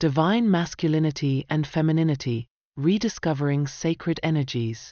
Divine Masculinity and Femininity, Rediscovering Sacred Energies.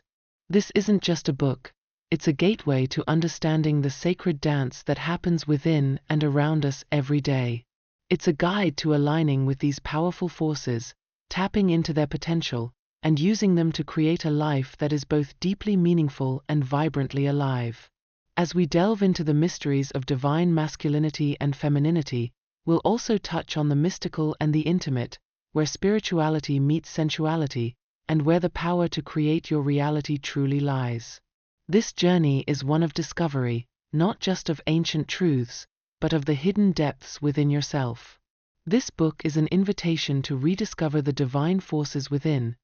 This isn't just a book, it's a gateway to understanding the sacred dance that happens within and around us every day. It's a guide to aligning with these powerful forces, tapping into their potential, and using them to create a life that is both deeply meaningful and vibrantly alive. As we delve into the mysteries of divine masculinity and femininity, we'll also touch on the mystical and the intimate, where spirituality meets sensuality, and where the power to create your reality truly lies. This journey is one of discovery, not just of ancient truths, but of the hidden depths within yourself. This book is an invitation to rediscover the divine forces within,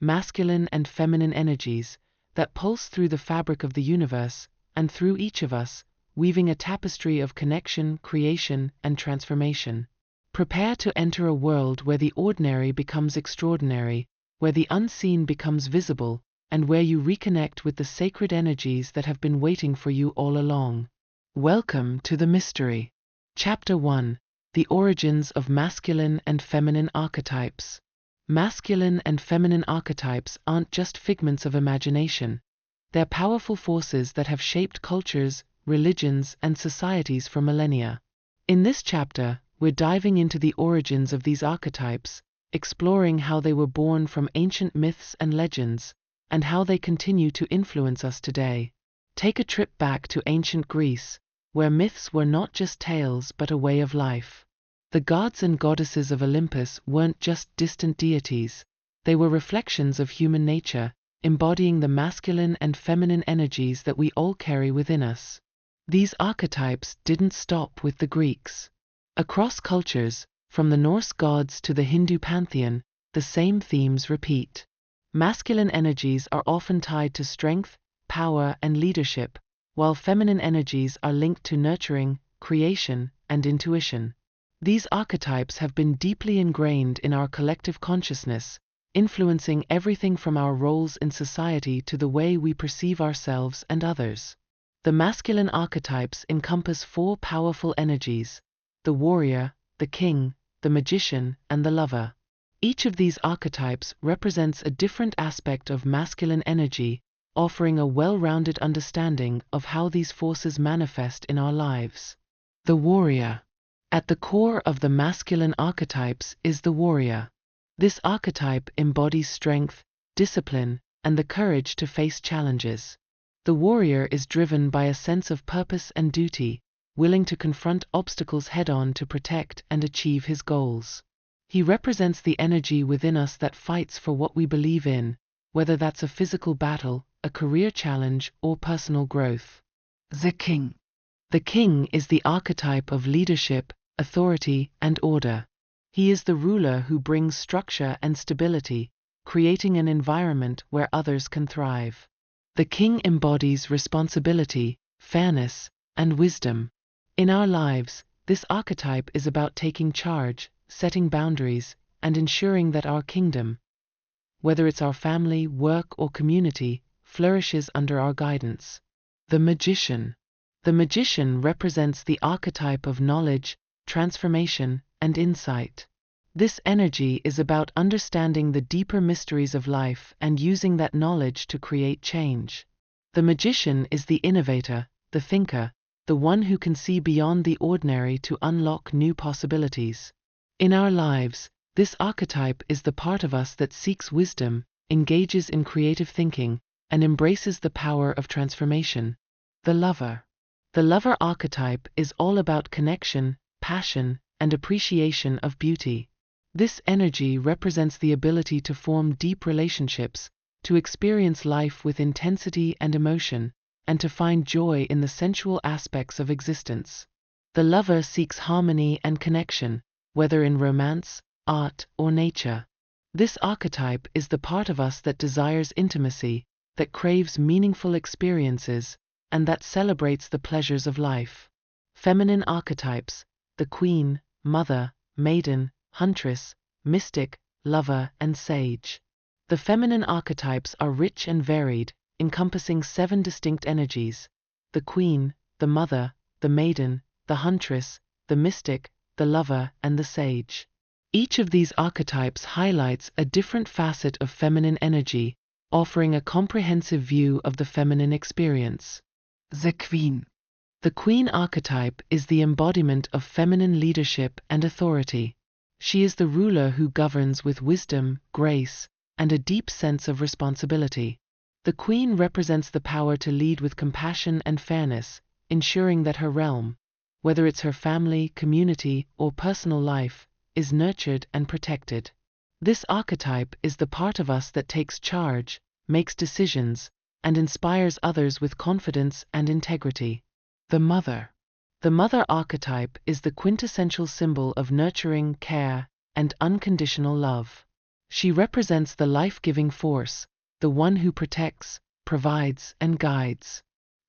masculine and feminine energies, that pulse through the fabric of the universe, and through each of us, weaving a tapestry of connection, creation, and transformation. Prepare to enter a world where the ordinary becomes extraordinary, where the unseen becomes visible, and where you reconnect with the sacred energies that have been waiting for you all along. Welcome to the mystery. Chapter 1: The Origins of Masculine and Feminine Archetypes. Masculine and feminine archetypes aren't just figments of imagination. They're powerful forces that have shaped cultures, religions, and societies for millennia. In this chapter, we're diving into the origins of these archetypes, exploring how they were born from ancient myths and legends, and how they continue to influence us today. Take a trip back to ancient Greece, where myths were not just tales but a way of life. The gods and goddesses of Olympus weren't just distant deities, they were reflections of human nature, embodying the masculine and feminine energies that we all carry within us. These archetypes didn't stop with the Greeks. Across cultures, from the Norse gods to the Hindu pantheon, the same themes repeat. Masculine energies are often tied to strength, power, and leadership, while feminine energies are linked to nurturing, creation, and intuition. These archetypes have been deeply ingrained in our collective consciousness, influencing everything from our roles in society to the way we perceive ourselves and others. The masculine archetypes encompass 4 powerful energies: the warrior, the king, the magician, and the lover. Each of these archetypes represents a different aspect of masculine energy, offering a well-rounded understanding of how these forces manifest in our lives. The warrior. At the core of the masculine archetypes is the warrior. This archetype embodies strength, discipline, and the courage to face challenges. The warrior is driven by a sense of purpose and duty, willing to confront obstacles head-on to protect and achieve his goals. He represents the energy within us that fights for what we believe in, whether that's a physical battle, a career challenge, or personal growth. The king. The king is the archetype of leadership, authority, and order. He is the ruler who brings structure and stability, creating an environment where others can thrive. The king embodies responsibility, fairness, and wisdom. In our lives, this archetype is about taking charge, setting boundaries, and ensuring that our kingdom, whether it's our family, work, or community, flourishes under our guidance. The magician. The magician represents the archetype of knowledge, transformation, and insight. This energy is about understanding the deeper mysteries of life and using that knowledge to create change. The magician is the innovator, the thinker, the one who can see beyond the ordinary to unlock new possibilities. In our lives, this archetype is the part of us that seeks wisdom, engages in creative thinking, and embraces the power of transformation. The lover. The lover archetype is all about connection, passion, and appreciation of beauty. This energy represents the ability to form deep relationships, to experience life with intensity and emotion, and to find joy in the sensual aspects of existence. The lover seeks harmony and connection, whether in romance, art, or nature. This archetype is the part of us that desires intimacy, that craves meaningful experiences, and that celebrates the pleasures of life. Feminine archetypes: the queen, mother, maiden, huntress, mystic, lover, and sage. The feminine archetypes are rich and varied, encompassing 7 distinct energies: the queen, the mother, the maiden, the huntress, the mystic, the lover, and the sage. Each of these archetypes highlights a different facet of feminine energy, offering a comprehensive view of the feminine experience. The Queen. The Queen archetype is the embodiment of feminine leadership and authority. She is the ruler who governs with wisdom, grace, and a deep sense of responsibility. The Queen represents the power to lead with compassion and fairness, ensuring that her realm, whether it's her family, community, or personal life, is nurtured and protected. This archetype is the part of us that takes charge, makes decisions, and inspires others with confidence and integrity. The Mother. The Mother archetype is the quintessential symbol of nurturing, care, and unconditional love. She represents the life-giving force, the one who protects, provides, and guides.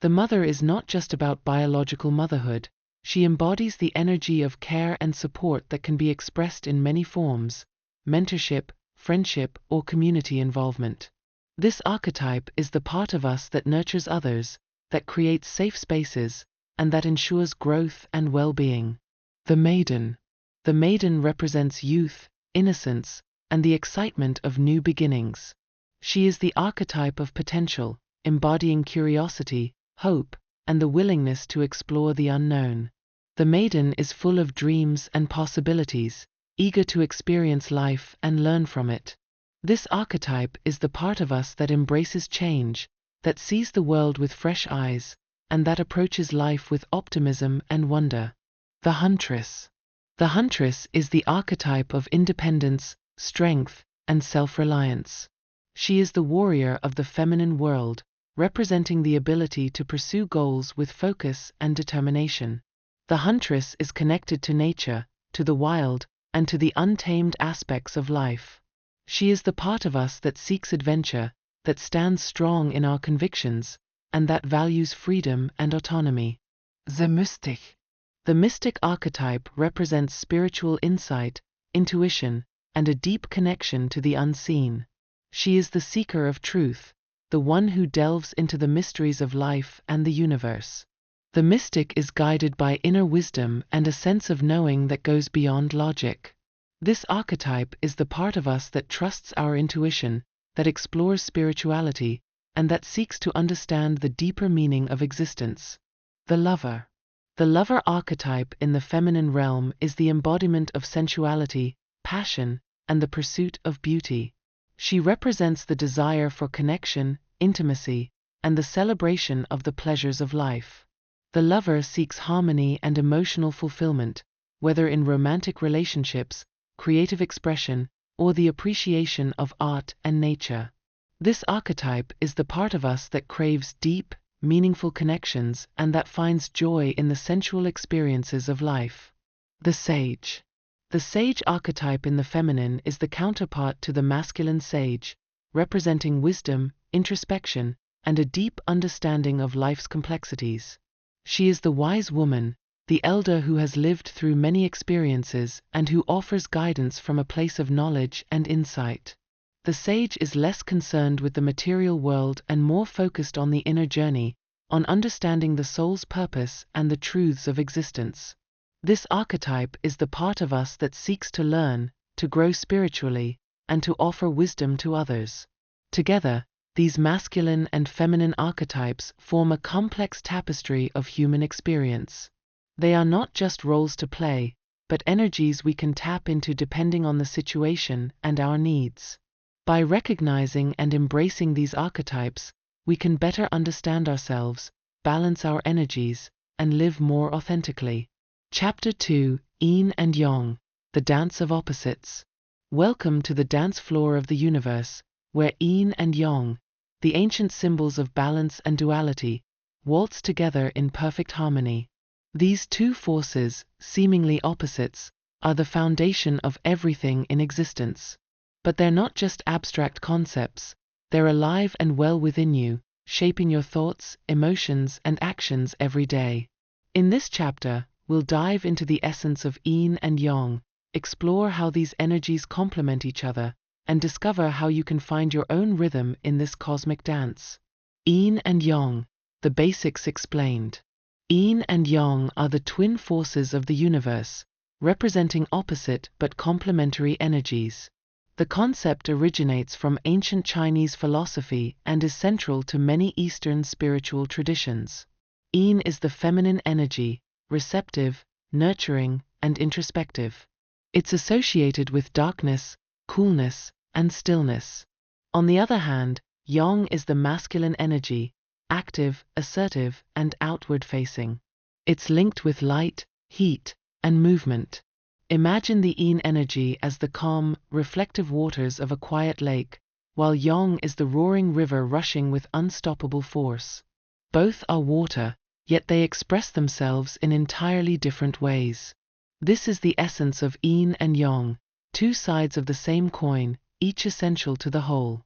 The mother is not just about biological motherhood. She embodies the energy of care and support that can be expressed in many forms: mentorship, friendship, or community involvement. This archetype is the part of us that nurtures others, that creates safe spaces, and that ensures growth and well-being. The Maiden. The Maiden represents youth, innocence, and the excitement of new beginnings. She is the archetype of potential, embodying curiosity, hope, and the willingness to explore the unknown. The Maiden is full of dreams and possibilities, eager to experience life and learn from it. This archetype is the part of us that embraces change, that sees the world with fresh eyes, and that approaches life with optimism and wonder. The Huntress. The Huntress is the archetype of independence, strength, and self-reliance. She is the warrior of the feminine world, representing the ability to pursue goals with focus and determination. The Huntress is connected to nature, to the wild, and to the untamed aspects of life. She is the part of us that seeks adventure, that stands strong in our convictions, and that values freedom and autonomy. The Mystic. The Mystic archetype represents spiritual insight, intuition, and a deep connection to the unseen. She is the seeker of truth, the one who delves into the mysteries of life and the universe. The mystic is guided by inner wisdom and a sense of knowing that goes beyond logic. This archetype is the part of us that trusts our intuition, that explores spirituality, and that seeks to understand the deeper meaning of existence. The Lover. The Lover archetype in the feminine realm is the embodiment of sensuality, passion, and the pursuit of beauty. She represents the desire for connection, intimacy, and the celebration of the pleasures of life. The lover seeks harmony and emotional fulfillment, whether in romantic relationships, creative expression, or the appreciation of art and nature. This archetype is the part of us that craves deep, meaningful connections and that finds joy in the sensual experiences of life. The Sage. The Sage archetype in the feminine is the counterpart to the masculine sage, representing wisdom, introspection, and a deep understanding of life's complexities. She is the wise woman, the elder who has lived through many experiences and who offers guidance from a place of knowledge and insight. The sage is less concerned with the material world and more focused on the inner journey, on understanding the soul's purpose and the truths of existence. This archetype is the part of us that seeks to learn, to grow spiritually, and to offer wisdom to others. Together, these masculine and feminine archetypes form a complex tapestry of human experience. They are not just roles to play, but energies we can tap into depending on the situation and our needs. By recognizing and embracing these archetypes, we can better understand ourselves, balance our energies, and live more authentically. Chapter 2: Yin and Yang, the Dance of Opposites. Welcome to the dance floor of the universe, where Yin and Yang, the ancient symbols of balance and duality, waltz together in perfect harmony. These two forces, seemingly opposites, are the foundation of everything in existence. But they're not just abstract concepts, they're alive and well within you, shaping your thoughts, emotions, and actions every day. In this chapter, we'll dive into the essence of Yin and Yang, explore how these energies complement each other, and discover how you can find your own rhythm in this cosmic dance. Yin and Yang, the basics explained. Yin and Yang are the twin forces of the universe, representing opposite but complementary energies. The concept originates from ancient Chinese philosophy and is central to many Eastern spiritual traditions. Yin is the feminine energy, receptive, nurturing, and introspective. It's associated with darkness, coolness, and stillness. On the other hand, Yang is the masculine energy, active, assertive, and outward-facing. It's linked with light, heat, and movement. Imagine the Yin energy as the calm, reflective waters of a quiet lake, while Yang is the roaring river rushing with unstoppable force. Both are water, yet they express themselves in entirely different ways. This is the essence of Yin and Yang, two sides of the same coin, each essential to the whole.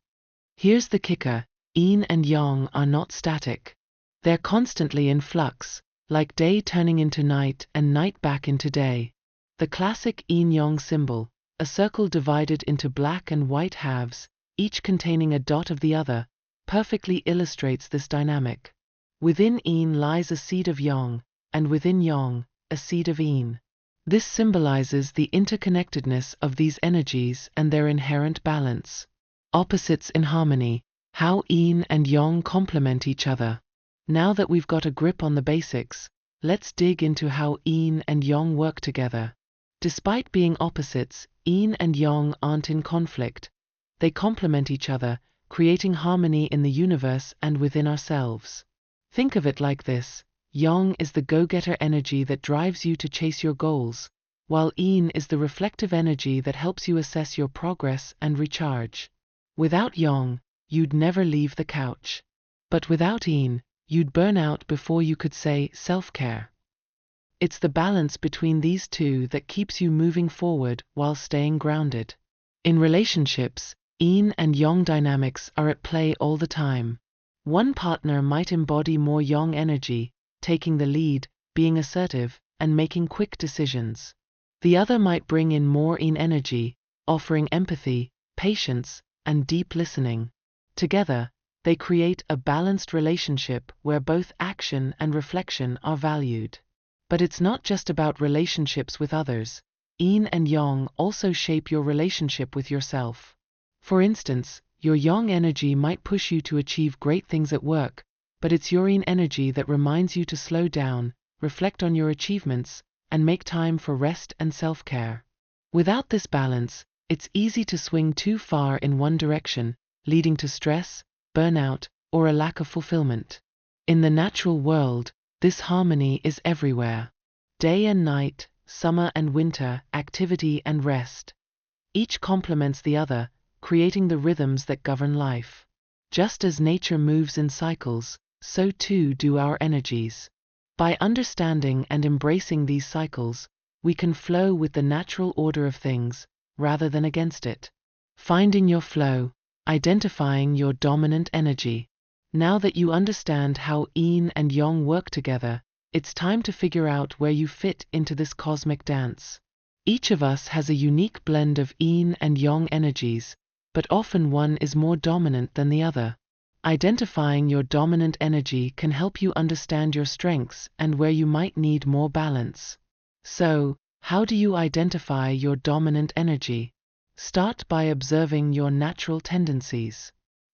Here's the kicker: Yin and Yang are not static. They're constantly in flux, like day turning into night and night back into day. The classic Yin-Yang symbol, a circle divided into black and white halves, each containing a dot of the other, perfectly illustrates this dynamic. Within Yin lies a seed of Yang, and within Yang, a seed of Yin. This symbolizes the interconnectedness of these energies and their inherent balance. Opposites in harmony, how Yin and Yang complement each other. Now that we've got a grip on the basics, let's dig into how Yin and Yang work together. Despite being opposites, Yin and Yang aren't in conflict. They complement each other, creating harmony in the universe and within ourselves. Think of it like this: Yang is the go-getter energy that drives you to chase your goals, while Yin is the reflective energy that helps you assess your progress and recharge. Without Yang, you'd never leave the couch. But without Yin, you'd burn out before you could say self-care. It's the balance between these two that keeps you moving forward while staying grounded. In relationships, Yin and Yang dynamics are at play all the time. One partner might embody more Yang energy, taking the lead, being assertive, and making quick decisions. The other might bring in more Yin energy, offering empathy, patience, and deep listening. Together, they create a balanced relationship where both action and reflection are valued. But it's not just about relationships with others. Yin and Yang also shape your relationship with yourself. For instance, your Yang energy might push you to achieve great things at work, but it's your Yin energy that reminds you to slow down, reflect on your achievements, and make time for rest and self-care. Without this balance, it's easy to swing too far in one direction, leading to stress, burnout, or a lack of fulfillment. In the natural world, this harmony is everywhere. Day and night, summer and winter, activity and rest. Each complements the other, creating the rhythms that govern life. Just as nature moves in cycles, so too do our energies. By understanding and embracing these cycles, we can flow with the natural order of things, rather than against it. Finding your flow, identifying your dominant energy. Now that you understand how Yin and Yang work together, it's time to figure out where you fit into this cosmic dance. Each of us has a unique blend of Yin and Yang energies, but often one is more dominant than the other. Identifying your dominant energy can help you understand your strengths and where you might need more balance. So, how do you identify your dominant energy? Start by observing your natural tendencies.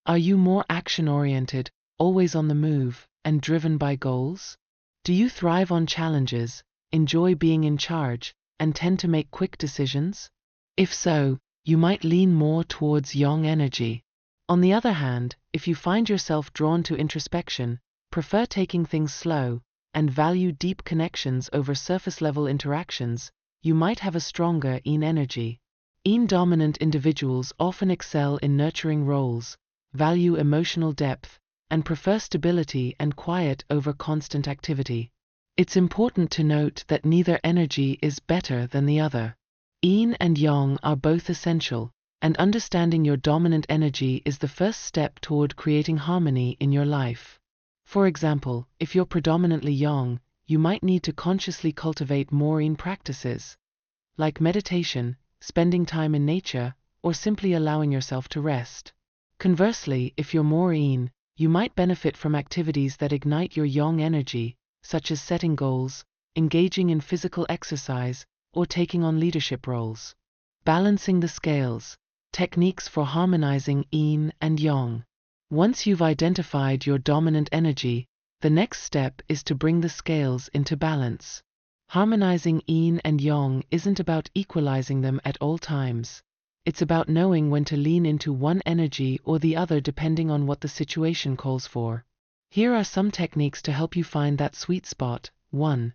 Are you more action-oriented, always on the move, and driven by goals? Do you thrive on challenges, enjoy being in charge, and tend to make quick decisions? If so, you might lean more towards Yang energy. On the other hand, if you find yourself drawn to introspection, prefer taking things slow, and value deep connections over surface-level interactions, you might have a stronger Yin energy. Yin-dominant individuals often excel in nurturing roles, value emotional depth, and prefer stability and quiet over constant activity. It's important to note that neither energy is better than the other. Yin and Yang are both essential, and understanding your dominant energy is the first step toward creating harmony in your life. For example, if you're predominantly Yang, you might need to consciously cultivate more Yin practices, like meditation, spending time in nature, or simply allowing yourself to rest. Conversely, if you're more Yin, you might benefit from activities that ignite your Yang energy, such as setting goals, engaging in physical exercise, or taking on leadership roles. Balancing the scales. Techniques for harmonizing Yin and Yang. Once you've identified your dominant energy, the next step is to bring the scales into balance. Harmonizing Yin and Yang isn't about equalizing them at all times. It's about knowing when to lean into one energy or the other depending on what the situation calls for. Here are some techniques to help you find that sweet spot. 1.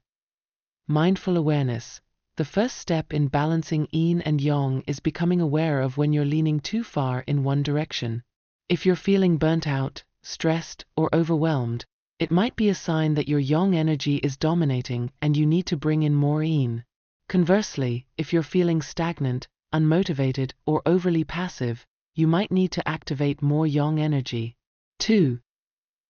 Mindful awareness. The first step in balancing Yin and Yang is becoming aware of when you're leaning too far in one direction. If you're feeling burnt out, stressed, or overwhelmed, it might be a sign that your Yang energy is dominating and you need to bring in more Yin. Conversely, if you're feeling stagnant, unmotivated, or overly passive, you might need to activate more Yang energy. 2.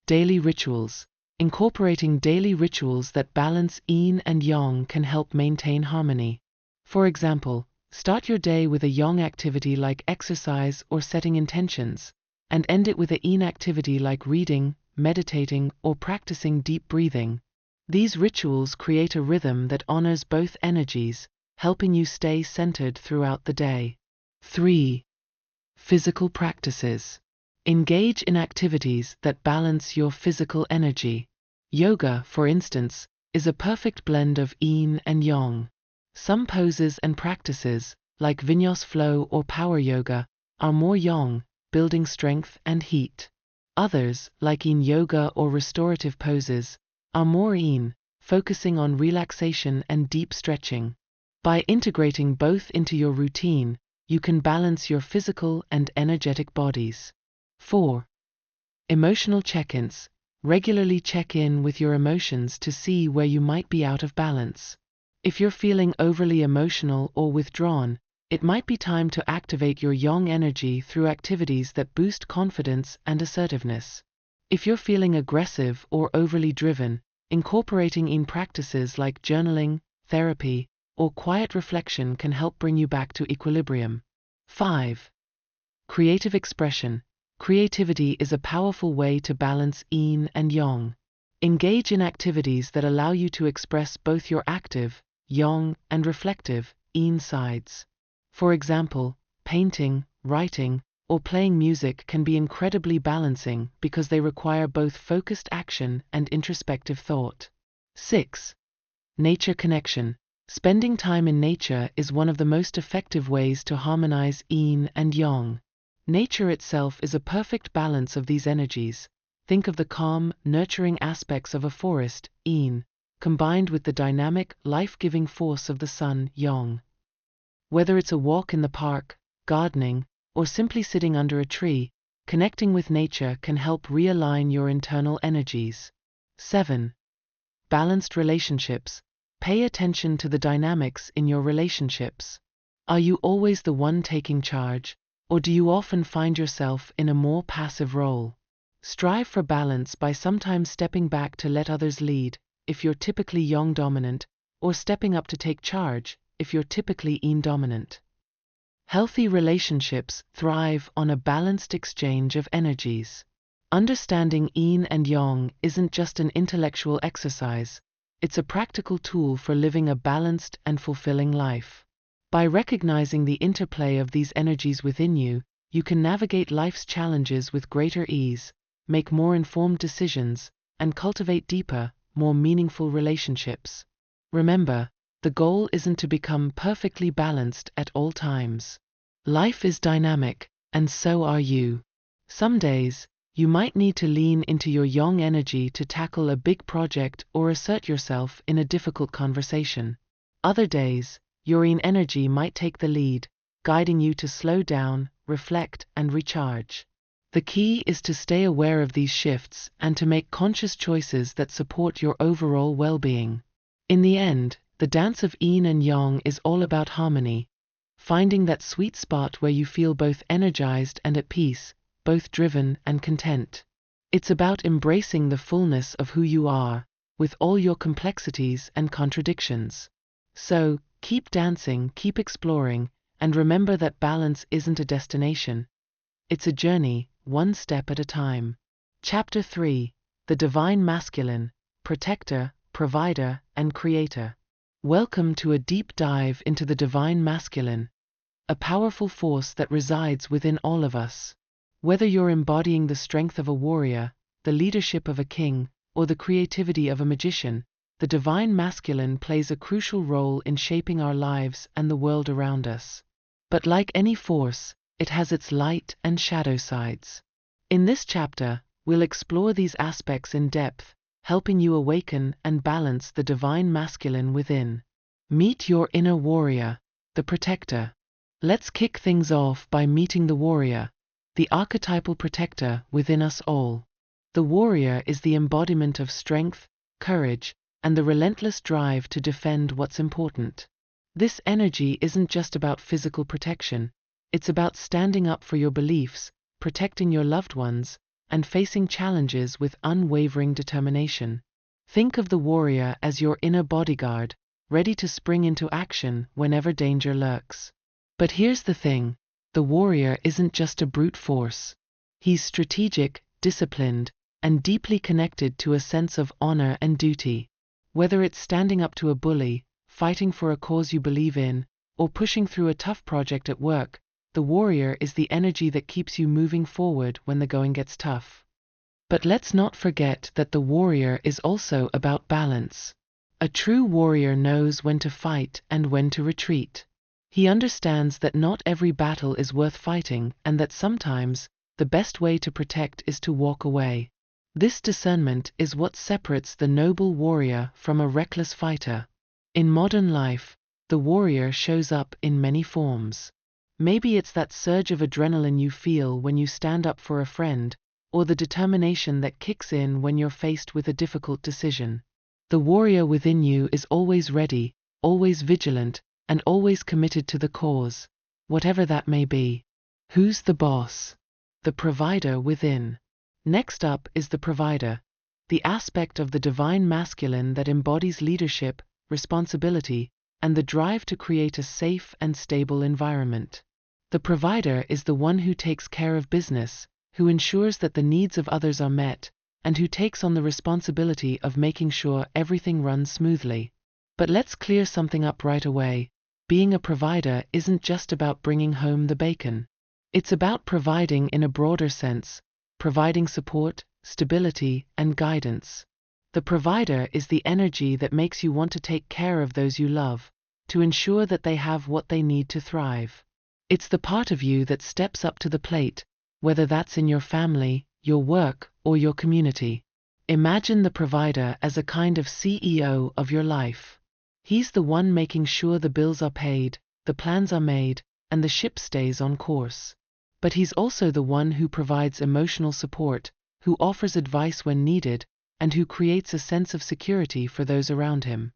Daily rituals. Incorporating daily rituals that balance Yin and Yang can help maintain harmony. For example, start your day with a Yang activity like exercise or setting intentions, and end it with a Yin activity like reading, meditating, or practicing deep breathing. These rituals create a rhythm that honors both energies, helping you stay centered throughout the day. 3. Physical practices. Engage in activities that balance your physical energy. Yoga, for instance, is a perfect blend of Yin and Yang. Some poses and practices, like Vinyasa flow or power yoga, are more Yang, building strength and heat. Others, like Yin yoga or restorative poses, are more Yin, focusing on relaxation and deep stretching. By integrating both into your routine, you can balance your physical and energetic bodies. 4. Emotional check-ins. Regularly check in with your emotions to see where you might be out of balance. If you're feeling overly emotional or withdrawn, it might be time to activate your Yang energy through activities that boost confidence and assertiveness. If you're feeling aggressive or overly driven, incorporating Yin practices like journaling, therapy, or quiet reflection can help bring you back to equilibrium. 5. Creative expression. Creativity is a powerful way to balance Yin and Yang. Engage in activities that allow you to express both your active, Yang, and reflective, Yin sides. For example, painting, writing, or playing music can be incredibly balancing because they require both focused action and introspective thought. 6. Nature connection. Spending time in nature is one of the most effective ways to harmonize Yin and Yang. Nature itself is a perfect balance of these energies. Think of the calm, nurturing aspects of a forest, Yin, combined with the dynamic, life-giving force of the sun, Yang. Whether it's a walk in the park, gardening, or simply sitting under a tree, connecting with nature can help realign your internal energies. 7. Balanced relationships. Pay attention to the dynamics in your relationships. Are you always the one taking charge, or do you often find yourself in a more passive role? Strive for balance by sometimes stepping back to let others lead, if you're typically Yang dominant, or stepping up to take charge, if you're typically Yin dominant. Healthy relationships thrive on a balanced exchange of energies. Understanding Yin and Yang isn't just an intellectual exercise, it's a practical tool for living a balanced and fulfilling life. By recognizing the interplay of these energies within you, you can navigate life's challenges with greater ease, make more informed decisions, and cultivate deeper, more meaningful relationships. Remember, the goal isn't to become perfectly balanced at all times. Life is dynamic, and so are you. Some days, you might need to lean into your Yang energy to tackle a big project or assert yourself in a difficult conversation. Other days, your Yin energy might take the lead, guiding you to slow down, reflect, and recharge. The key is to stay aware of these shifts and to make conscious choices that support your overall well-being. In the end, the dance of Yin and Yang is all about harmony, finding that sweet spot where you feel both energized and at peace, both driven and content. It's about embracing the fullness of who you are, with all your complexities and contradictions. So, keep dancing, keep exploring, and remember that balance isn't a destination. It's a journey, one step at a time. Chapter 3. The Divine Masculine, Protector, Provider, and Creator. Welcome to a deep dive into the divine masculine, a powerful force that resides within all of us. Whether you're embodying the strength of a warrior, the leadership of a king, or the creativity of a magician, the divine masculine plays a crucial role in shaping our lives and the world around us. But like any force, it has its light and shadow sides. In this chapter, we'll explore these aspects in depth, helping you awaken and balance the divine masculine within. Meet your inner warrior, the protector. Let's kick things off by meeting the warrior, the archetypal protector within us all. The warrior is the embodiment of strength, courage, and the relentless drive to defend what's important. This energy isn't just about physical protection, it's about standing up for your beliefs, protecting your loved ones, and facing challenges with unwavering determination. Think of the warrior as your inner bodyguard, ready to spring into action whenever danger lurks. But here's the thing, the warrior isn't just a brute force. He's strategic, disciplined, and deeply connected to a sense of honor and duty. Whether it's standing up to a bully, fighting for a cause you believe in, or pushing through a tough project at work, the warrior is the energy that keeps you moving forward when the going gets tough. But let's not forget that the warrior is also about balance. A true warrior knows when to fight and when to retreat. He understands that not every battle is worth fighting and that sometimes, the best way to protect is to walk away. This discernment is what separates the noble warrior from a reckless fighter. In modern life, the warrior shows up in many forms. Maybe it's that surge of adrenaline you feel when you stand up for a friend, or the determination that kicks in when you're faced with a difficult decision. The warrior within you is always ready, always vigilant, and always committed to the cause, whatever that may be. Who's the boss? The provider within. Next up is the provider, the aspect of the divine masculine that embodies leadership, responsibility, and the drive to create a safe and stable environment. The provider is the one who takes care of business, who ensures that the needs of others are met, and who takes on the responsibility of making sure everything runs smoothly. But let's clear something up right away. Being a provider isn't just about bringing home the bacon. It's about providing in a broader sense, providing support, stability, and guidance. The provider is the energy that makes you want to take care of those you love, to ensure that they have what they need to thrive. It's the part of you that steps up to the plate, whether that's in your family, your work, or your community. Imagine the provider as a kind of CEO of your life. He's the one making sure the bills are paid, the plans are made, and the ship stays on course. But he's also the one who provides emotional support, who offers advice when needed, and who creates a sense of security for those around him.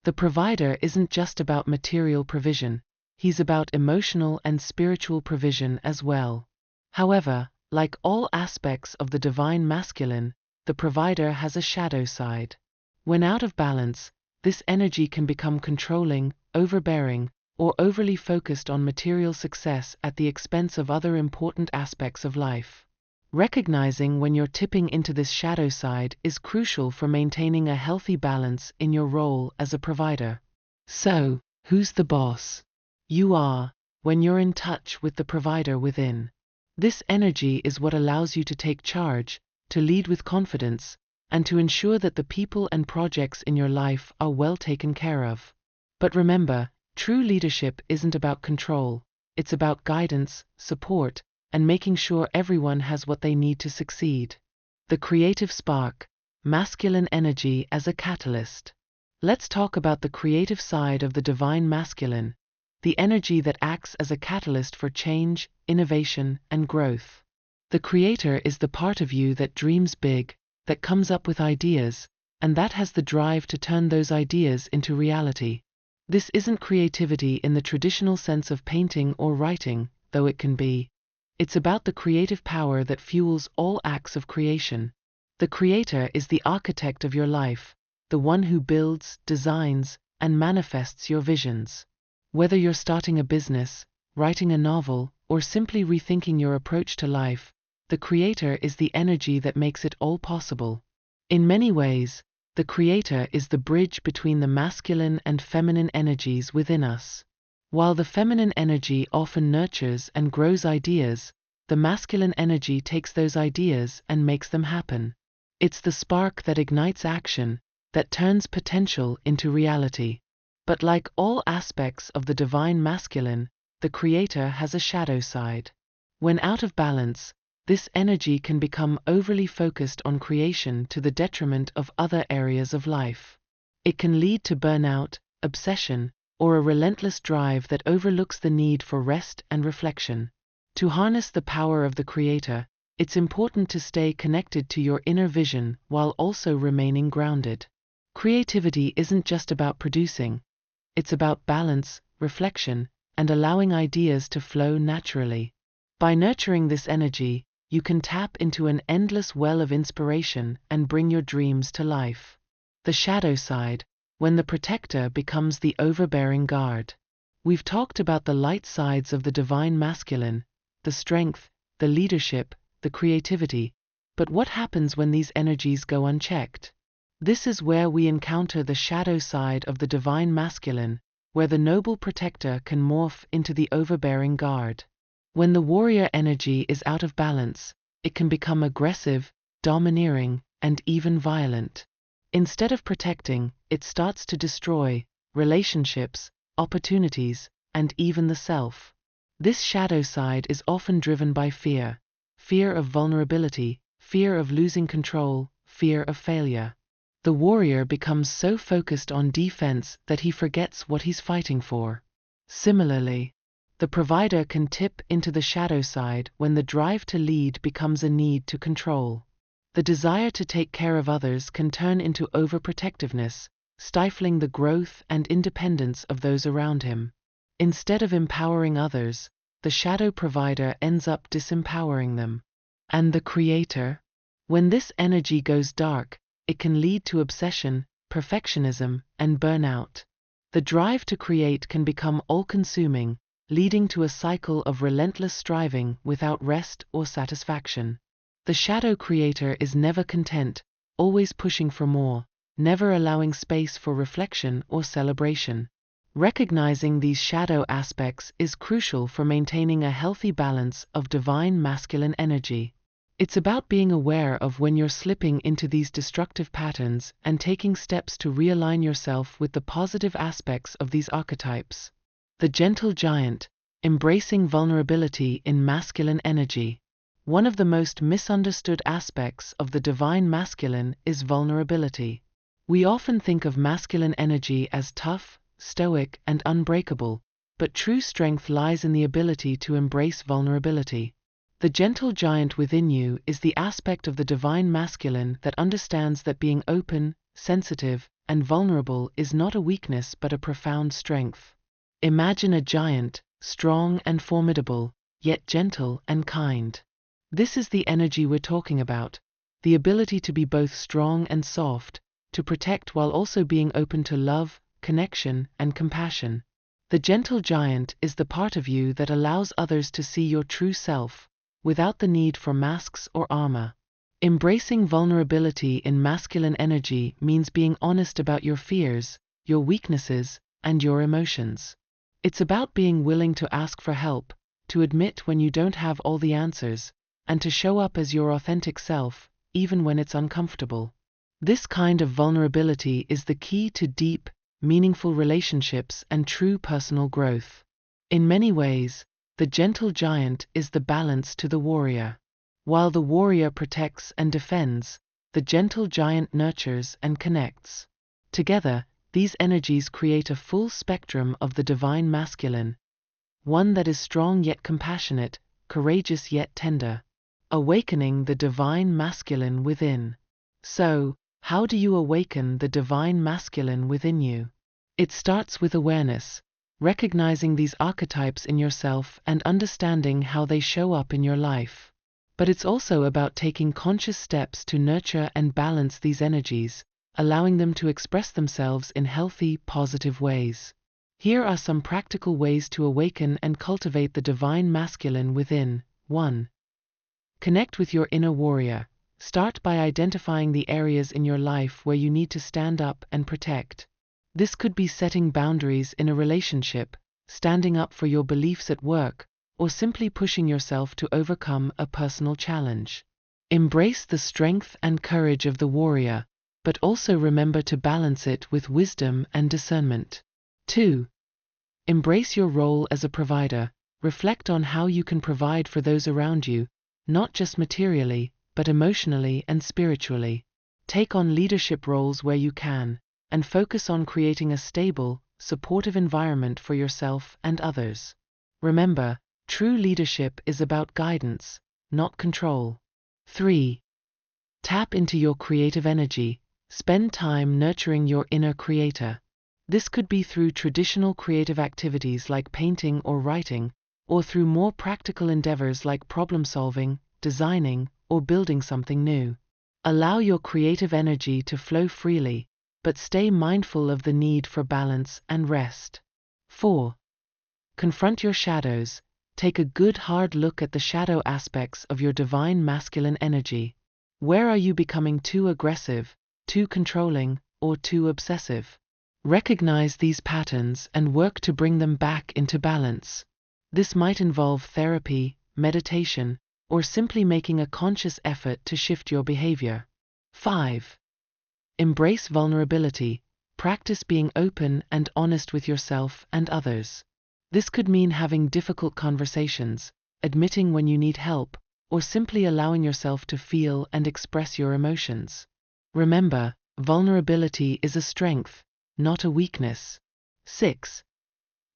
The provider isn't just about material provision, he's about emotional and spiritual provision as well. However, like all aspects of the divine masculine, the provider has a shadow side. When out of balance, this energy can become controlling, overbearing, or overly focused on material success at the expense of other important aspects of life. Recognizing when you're tipping into this shadow side is crucial for maintaining a healthy balance in your role as a provider. So, who's the boss? You are, when you're in touch with the provider within. This energy is what allows you to take charge, to lead with confidence, and to ensure that the people and projects in your life are well taken care of. But remember, true leadership isn't about control, it's about guidance, support, and making sure everyone has what they need to succeed. The creative spark, masculine energy as a catalyst. Let's talk about the creative side of the divine masculine, the energy that acts as a catalyst for change, innovation, and growth. The creator is the part of you that dreams big, that comes up with ideas, and that has the drive to turn those ideas into reality. This isn't creativity in the traditional sense of painting or writing, though it can be. It's about the creative power that fuels all acts of creation. The creator is the architect of your life, the one who builds, designs, and manifests your visions. Whether you're starting a business, writing a novel, or simply rethinking your approach to life, the creator is the energy that makes it all possible. In many ways, The creator is the bridge between the masculine and feminine energies within us. While the feminine energy often nurtures and grows ideas, the masculine energy takes those ideas and makes them happen. It's the spark that ignites action, that turns potential into reality. But like all aspects of the divine masculine, the creator has a shadow side. When out of balance, this energy can become overly focused on creation to the detriment of other areas of life. It can lead to burnout, obsession, or a relentless drive that overlooks the need for rest and reflection. To harness the power of the creator, it's important to stay connected to your inner vision while also remaining grounded. Creativity isn't just about producing, it's about balance, reflection, and allowing ideas to flow naturally. By nurturing this energy, you can tap into an endless well of inspiration and bring your dreams to life. The shadow side, when the protector becomes the overbearing guard. We've talked about the light sides of the divine masculine, the strength, the leadership, the creativity, but what happens when these energies go unchecked? This is where we encounter the shadow side of the divine masculine, where the noble protector can morph into the overbearing guard. When the warrior energy is out of balance, it can become aggressive, domineering, and even violent. Instead of protecting, it starts to destroy relationships, opportunities, and even the self. This shadow side is often driven by fear of vulnerability, fear of losing control, fear of failure. The warrior becomes so focused on defense that he forgets what he's fighting for. Similarly, the provider can tip into the shadow side when the drive to lead becomes a need to control. The desire to take care of others can turn into overprotectiveness, stifling the growth and independence of those around him. Instead of empowering others, the shadow provider ends up disempowering them. And the creator? When this energy goes dark, it can lead to obsession, perfectionism, and burnout. The drive to create can become all-consuming, leading to a cycle of relentless striving without rest or satisfaction. The shadow creator is never content, always pushing for more, never allowing space for reflection or celebration. Recognizing these shadow aspects is crucial for maintaining a healthy balance of divine masculine energy. It's about being aware of when you're slipping into these destructive patterns and taking steps to realign yourself with the positive aspects of these archetypes. The gentle giant, embracing vulnerability in masculine energy. One of the most misunderstood aspects of the divine masculine is vulnerability. We often think of masculine energy as tough, stoic, and unbreakable, but true strength lies in the ability to embrace vulnerability. The gentle giant within you is the aspect of the divine masculine that understands that being open, sensitive, and vulnerable is not a weakness but a profound strength. Imagine a giant, strong and formidable, yet gentle and kind. This is the energy we're talking about, the ability to be both strong and soft, to protect while also being open to love, connection, and compassion. The gentle giant is the part of you that allows others to see your true self, without the need for masks or armor. Embracing vulnerability in masculine energy means being honest about your fears, your weaknesses, and your emotions. It's about being willing to ask for help, to admit when you don't have all the answers, and to show up as your authentic self, even when it's uncomfortable. This kind of vulnerability is the key to deep, meaningful relationships and true personal growth. In many ways, the gentle giant is the balance to the warrior. While the warrior protects and defends, the gentle giant nurtures and connects. Together, these energies create a full spectrum of the divine masculine, one that is strong yet compassionate, courageous yet tender, awakening the divine masculine within. So, how do you awaken the divine masculine within you? It starts with awareness, recognizing these archetypes in yourself and understanding how they show up in your life. But it's also about taking conscious steps to nurture and balance these energies, allowing them to express themselves in healthy, positive ways. Here are some practical ways to awaken and cultivate the divine masculine within. 1. Connect with your inner warrior. Start by identifying the areas in your life where you need to stand up and protect. This could be setting boundaries in a relationship, standing up for your beliefs at work, or simply pushing yourself to overcome a personal challenge. Embrace the strength and courage of the warrior, but also remember to balance it with wisdom and discernment. 2. Embrace your role as a provider. Reflect on how you can provide for those around you, not just materially, but emotionally and spiritually. Take on leadership roles where you can, and focus on creating a stable, supportive environment for yourself and others. Remember, true leadership is about guidance, not control. 3. Tap into your creative energy. Spend time nurturing your inner creator. This could be through traditional creative activities like painting or writing, or through more practical endeavors like problem-solving, designing, or building something new. Allow your creative energy to flow freely, but stay mindful of the need for balance and rest. 4. Confront your shadows. Take a good hard look at the shadow aspects of your divine masculine energy. Where are you becoming too aggressive, too controlling, or too obsessive? Recognize these patterns and work to bring them back into balance. This might involve therapy, meditation, or simply making a conscious effort to shift your behavior. 5. Embrace vulnerability. Practice being open and honest with yourself and others. This could mean having difficult conversations, admitting when you need help, or simply allowing yourself to feel and express your emotions. Remember, vulnerability is a strength, not a weakness. 6.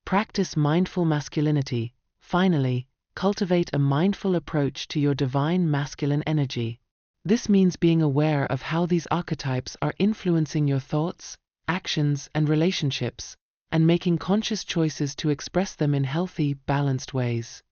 Practice mindful masculinity. Finally, cultivate a mindful approach to your divine masculine energy. This means being aware of how these archetypes are influencing your thoughts, actions, and relationships, and making conscious choices to express them in healthy, balanced ways.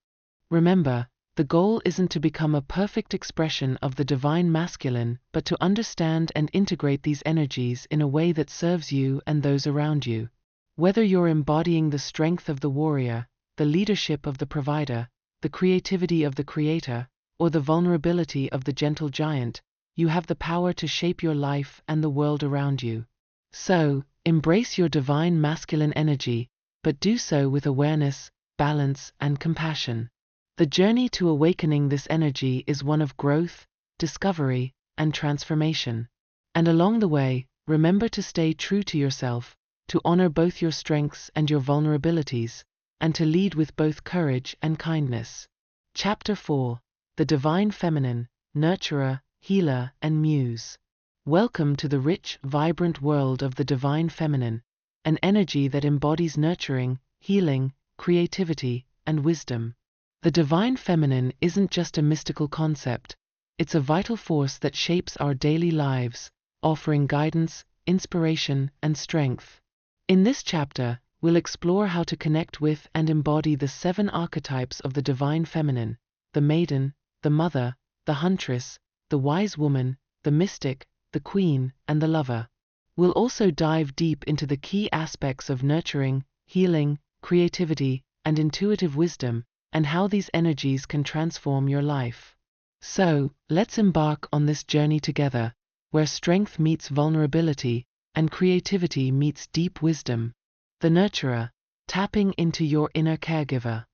Remember, the goal isn't to become a perfect expression of the divine masculine, but to understand and integrate these energies in a way that serves you and those around you. Whether you're embodying the strength of the warrior, the leadership of the provider, the creativity of the creator, or the vulnerability of the gentle giant, you have the power to shape your life and the world around you. So, embrace your divine masculine energy, but do so with awareness, balance, and compassion. The journey to awakening this energy is one of growth, discovery, and transformation. And along the way, remember to stay true to yourself, to honor both your strengths and your vulnerabilities, and to lead with both courage and kindness. Chapter 4. The Divine Feminine, Nurturer, Healer, and Muse. Welcome to the rich, vibrant world of the Divine Feminine, an energy that embodies nurturing, healing, creativity, and wisdom. The Divine Feminine isn't just a mystical concept, it's a vital force that shapes our daily lives, offering guidance, inspiration, and strength. In this chapter, we'll explore how to connect with and embody the 7 archetypes of the Divine Feminine: the maiden, the mother, the huntress, the wise woman, the mystic, the queen, and the lover. We'll also dive deep into the key aspects of nurturing, healing, creativity, and intuitive wisdom, and how these energies can transform your life. So, let's embark on this journey together, where strength meets vulnerability, and creativity meets deep wisdom. The Nurturer, tapping into your inner caregiver.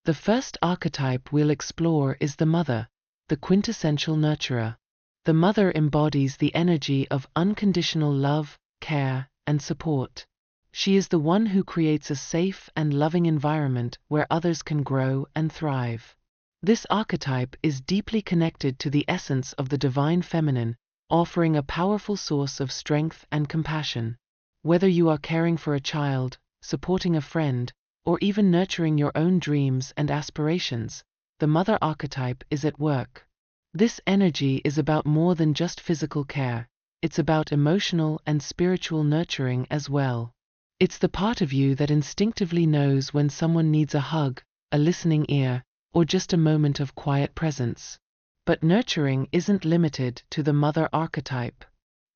The first archetype we'll explore is the mother, the quintessential nurturer. The mother embodies the energy of unconditional love, care, and support. She is the one who creates a safe and loving environment where others can grow and thrive. This archetype is deeply connected to the essence of the Divine Feminine, offering a powerful source of strength and compassion. Whether you are caring for a child, supporting a friend, or even nurturing your own dreams and aspirations, the mother archetype is at work. This energy is about more than just physical care, it's about emotional and spiritual nurturing as well. It's the part of you that instinctively knows when someone needs a hug, a listening ear, or just a moment of quiet presence. But nurturing isn't limited to the mother archetype.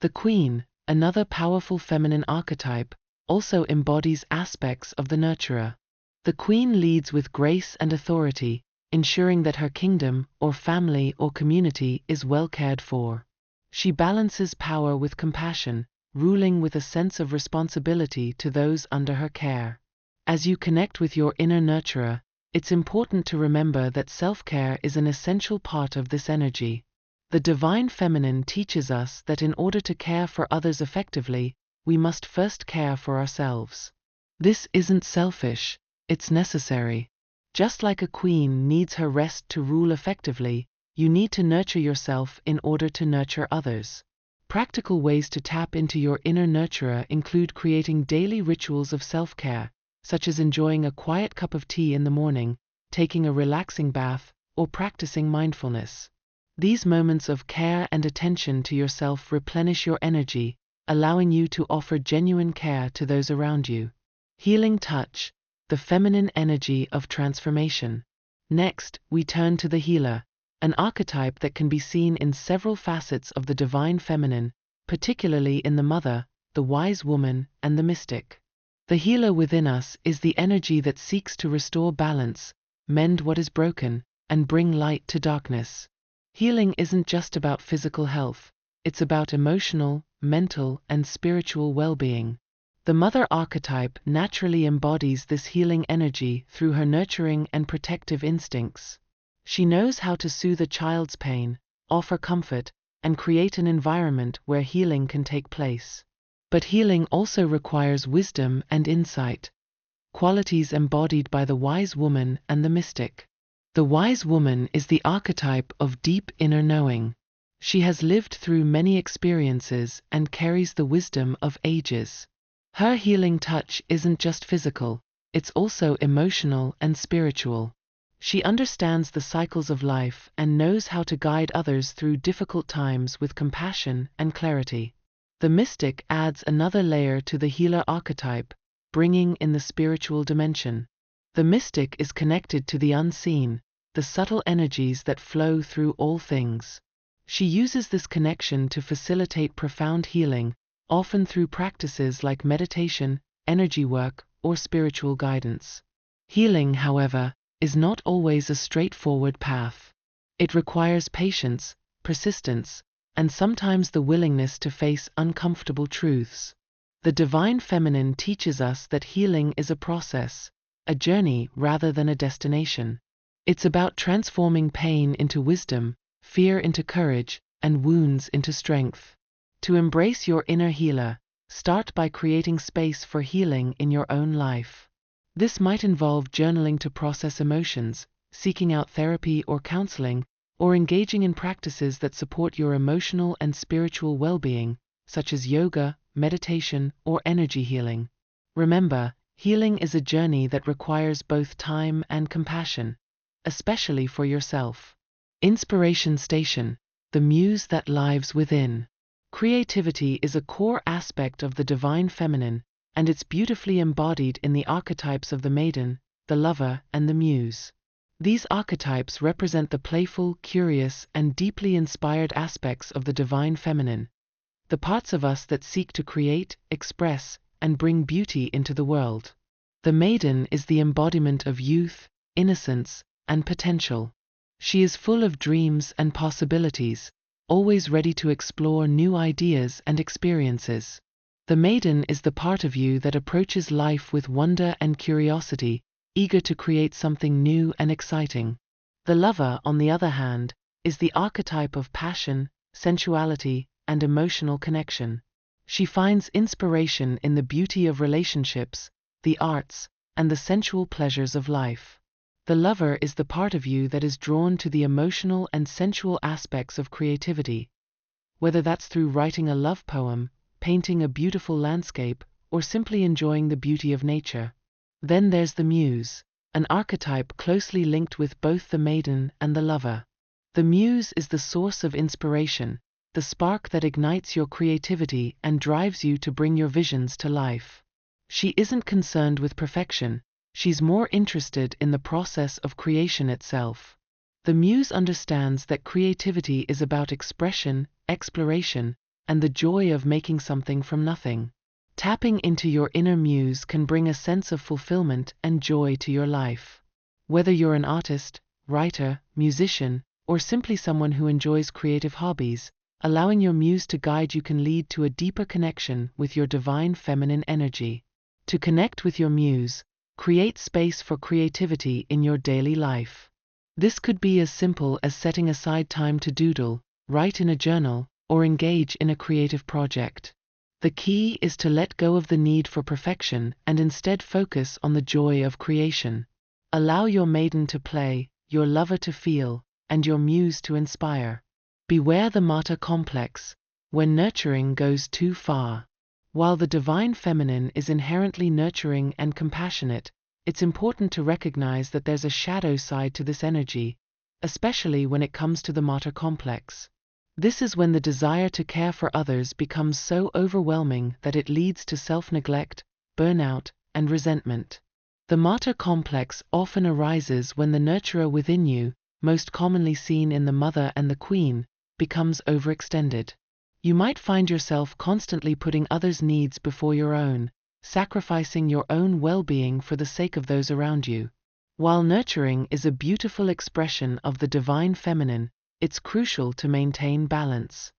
The queen, another powerful feminine archetype, also embodies aspects of the nurturer. The queen leads with grace and authority, ensuring that her kingdom, or family, or community is well cared for. She balances power with compassion, ruling with a sense of responsibility to those under her care. As you connect with your inner nurturer, it's important to remember that self-care is an essential part of this energy. The divine feminine teaches us that in order to care for others effectively, we must first care for ourselves. This isn't selfish, it's necessary. Just like a queen needs her rest to rule effectively, you need to nurture yourself in order to nurture others. Practical ways to tap into your inner nurturer include creating daily rituals of self-care, such as enjoying a quiet cup of tea in the morning, taking a relaxing bath, or practicing mindfulness. These moments of care and attention to yourself replenish your energy, allowing you to offer genuine care to those around you. Healing touch, the feminine energy of transformation. Next, we turn to the healer, an archetype that can be seen in several facets of the divine feminine, particularly in the mother, the wise woman, and the mystic. The healer within us is the energy that seeks to restore balance, mend what is broken, and bring light to darkness. Healing isn't just about physical health, it's about emotional, mental, and spiritual well-being. The mother archetype naturally embodies this healing energy through her nurturing and protective instincts. She knows how to soothe a child's pain, offer comfort, and create an environment where healing can take place. But healing also requires wisdom and insight, qualities embodied by the wise woman and the mystic. The wise woman is the archetype of deep inner knowing. She has lived through many experiences and carries the wisdom of ages. Her healing touch isn't just physical, it's also emotional and spiritual. She understands the cycles of life and knows how to guide others through difficult times with compassion and clarity. The mystic adds another layer to the healer archetype, bringing in the spiritual dimension. The mystic is connected to the unseen, the subtle energies that flow through all things. She uses this connection to facilitate profound healing, often through practices like meditation, energy work, or spiritual guidance. Healing, however, is not always a straightforward path. It requires patience, persistence, and sometimes the willingness to face uncomfortable truths. The divine feminine teaches us that healing is a process, a journey rather than a destination. It's about transforming pain into wisdom, fear into courage, and wounds into strength. To embrace your inner healer, start by creating space for healing in your own life. This might involve journaling to process emotions, seeking out therapy or counseling, or engaging in practices that support your emotional and spiritual well-being, such as yoga, meditation, or energy healing. Remember, healing is a journey that requires both time and compassion, especially for yourself. Inspiration station, the muse that lives within. Creativity is a core aspect of the divine feminine, and it's beautifully embodied in the archetypes of the maiden, the lover, and the muse. These archetypes represent the playful, curious, and deeply inspired aspects of the divine feminine, the parts of us that seek to create, express, and bring beauty into the world. The maiden is the embodiment of youth, innocence, and potential. She is full of dreams and possibilities, always ready to explore new ideas and experiences. The maiden is the part of you that approaches life with wonder and curiosity, eager to create something new and exciting. The lover, on the other hand, is the archetype of passion, sensuality, and emotional connection. She finds inspiration in the beauty of relationships, the arts, and the sensual pleasures of life. The lover is the part of you that is drawn to the emotional and sensual aspects of creativity, whether that's through writing a love poem, painting a beautiful landscape, or simply enjoying the beauty of nature. Then there's the muse, an archetype closely linked with both the maiden and the lover. The muse is the source of inspiration, the spark that ignites your creativity and drives you to bring your visions to life. She isn't concerned with perfection, she's more interested in the process of creation itself. The muse understands that creativity is about expression, exploration, and the joy of making something from nothing. Tapping into your inner muse can bring a sense of fulfillment and joy to your life. Whether you're an artist, writer, musician, or simply someone who enjoys creative hobbies, allowing your muse to guide you can lead to a deeper connection with your divine feminine energy. To connect with your muse, create space for creativity in your daily life. This could be as simple as setting aside time to doodle, write in a journal, or engage in a creative project. The key is to let go of the need for perfection and instead focus on the joy of creation. Allow your maiden to play, your lover to feel, and your muse to inspire. Beware the martyr complex, when nurturing goes too far. While the divine feminine is inherently nurturing and compassionate, it's important to recognize that there's a shadow side to this energy, especially when it comes to the martyr complex. This is when the desire to care for others becomes so overwhelming that it leads to self-neglect, burnout, and resentment. The martyr complex often arises when the nurturer within you, most commonly seen in the mother and the queen, becomes overextended. You might find yourself constantly putting others' needs before your own, sacrificing your own well-being for the sake of those around you. While nurturing is a beautiful expression of the divine feminine, it's crucial to maintain balance.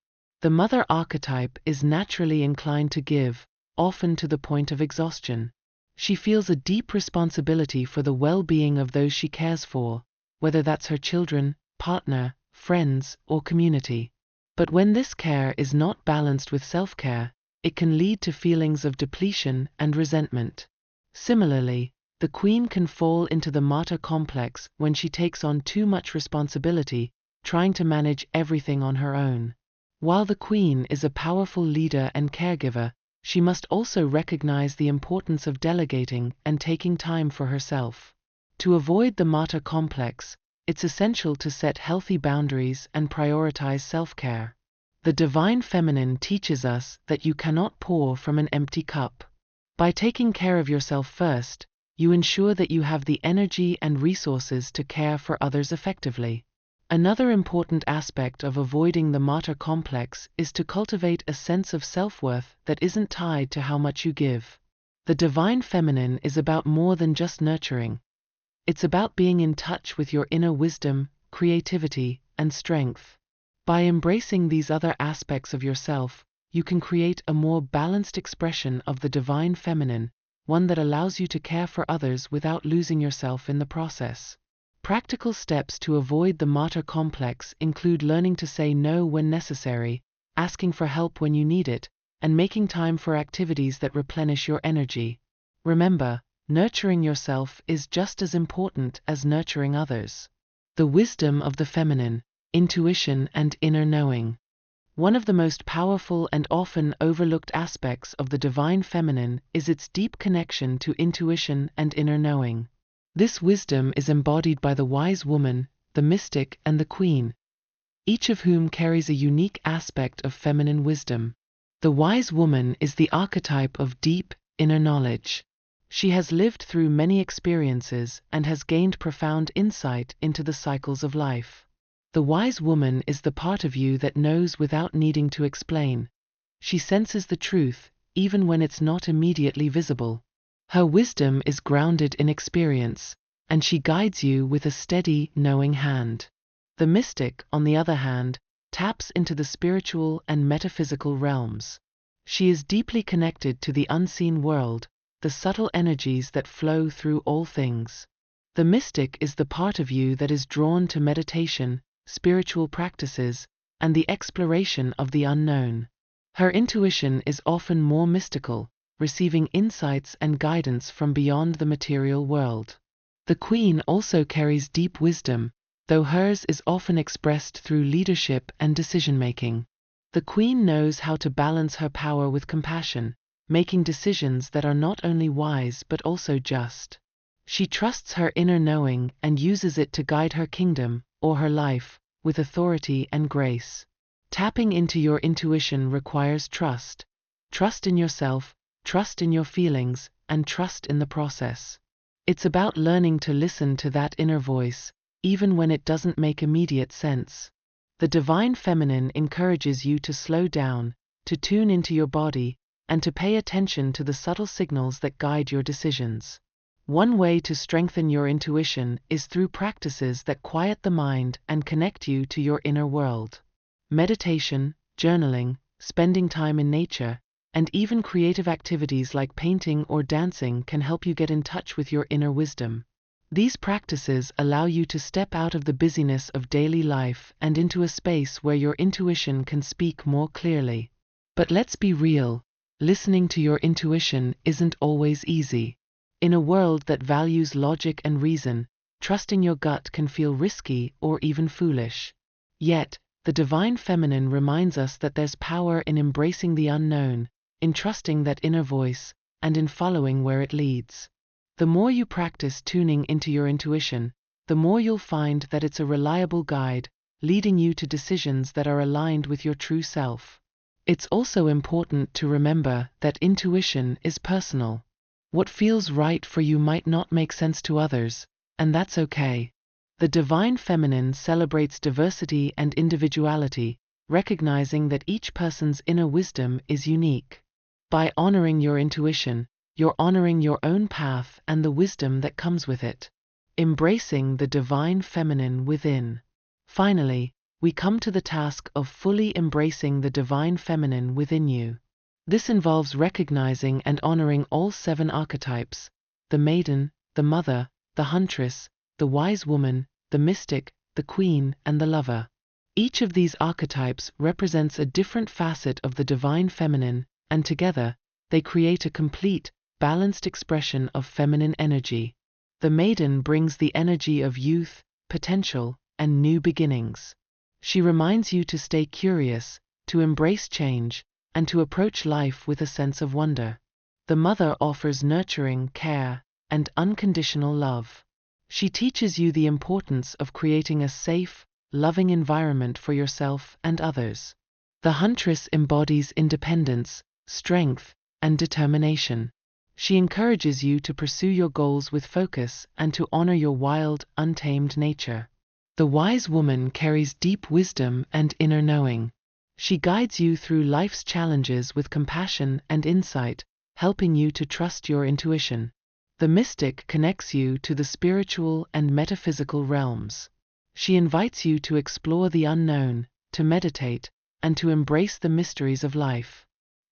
The mother archetype is naturally inclined to give, often to the point of exhaustion. She feels a deep responsibility for the well-being of those she cares for, whether that's her children, partner, friends, or community. But when this care is not balanced with self-care, it can lead to feelings of depletion and resentment. Similarly, the queen can fall into the martyr complex when she takes on too much responsibility, trying to manage everything on her own. While the queen is a powerful leader and caregiver, she must also recognize the importance of delegating and taking time for herself. To avoid the martyr complex, it's essential to set healthy boundaries and prioritize self-care. The divine feminine teaches us that you cannot pour from an empty cup. By taking care of yourself first, you ensure that you have the energy and resources to care for others effectively. Another important aspect of avoiding the martyr complex is to cultivate a sense of self-worth that isn't tied to how much you give. The divine feminine is about more than just nurturing. It's about being in touch with your inner wisdom, creativity, and strength. By embracing these other aspects of yourself, you can create a more balanced expression of the divine feminine, one that allows you to care for others without losing yourself in the process. Practical steps to avoid the martyr complex include learning to say no when necessary, asking for help when you need it, and making time for activities that replenish your energy. Remember, nurturing yourself is just as important as nurturing others. The wisdom of the feminine, intuition and inner knowing. One of the most powerful and often overlooked aspects of the divine feminine is its deep connection to intuition and inner knowing. This wisdom is embodied by the wise woman, the mystic, and the queen, each of whom carries a unique aspect of feminine wisdom. The wise woman is the archetype of deep, inner knowledge. She has lived through many experiences and has gained profound insight into the cycles of life. The wise woman is the part of you that knows without needing to explain. She senses the truth, even when it's not immediately visible. Her wisdom is grounded in experience, and she guides you with a steady, knowing hand. The mystic, on the other hand, taps into the spiritual and metaphysical realms. She is deeply connected to the unseen world, the subtle energies that flow through all things. The mystic is the part of you that is drawn to meditation, spiritual practices, and the exploration of the unknown. Her intuition is often more mystical, receiving insights and guidance from beyond the material world. The queen also carries deep wisdom, though hers is often expressed through leadership and decision-making. The queen knows how to balance her power with compassion, making decisions that are not only wise but also just. She trusts her inner knowing and uses it to guide her kingdom, or her life, with authority and grace. Tapping into your intuition requires trust. Trust in yourself, trust in your feelings, and trust in the process. It's about learning to listen to that inner voice, even when it doesn't make immediate sense. The divine feminine encourages you to slow down, to tune into your body, and to pay attention to the subtle signals that guide your decisions. One way to strengthen your intuition is through practices that quiet the mind and connect you to your inner world. Meditation, journaling, spending time in nature, and even creative activities like painting or dancing can help you get in touch with your inner wisdom. These practices allow you to step out of the busyness of daily life and into a space where your intuition can speak more clearly. But let's be real, listening to your intuition isn't always easy. In a world that values logic and reason, trusting your gut can feel risky or even foolish. Yet, the divine feminine reminds us that there's power in embracing the unknown, in trusting that inner voice, and in following where it leads. The more you practice tuning into your intuition, the more you'll find that it's a reliable guide, leading you to decisions that are aligned with your true self. It's also important to remember that intuition is personal. What feels right for you might not make sense to others, and that's okay. The divine feminine celebrates diversity and individuality, recognizing that each person's inner wisdom is unique. By honoring your intuition, you're honoring your own path and the wisdom that comes with it. Embracing the divine feminine within. Finally, we come to the task of fully embracing the divine feminine within you. This involves recognizing and honoring all 7 archetypes: the maiden, the mother, the huntress, the wise woman, the mystic, the queen, and the lover. Each of these archetypes represents a different facet of the divine feminine, and together, they create a complete, balanced expression of feminine energy. The maiden brings the energy of youth, potential, and new beginnings. She reminds you to stay curious, to embrace change, and to approach life with a sense of wonder. The mother offers nurturing, care, and unconditional love. She teaches you the importance of creating a safe, loving environment for yourself and others. The huntress embodies independence, strength, and determination. She encourages you to pursue your goals with focus and to honor your wild, untamed nature. The wise woman carries deep wisdom and inner knowing. She guides you through life's challenges with compassion and insight, helping you to trust your intuition. The mystic connects you to the spiritual and metaphysical realms. She invites you to explore the unknown, to meditate, and to embrace the mysteries of life.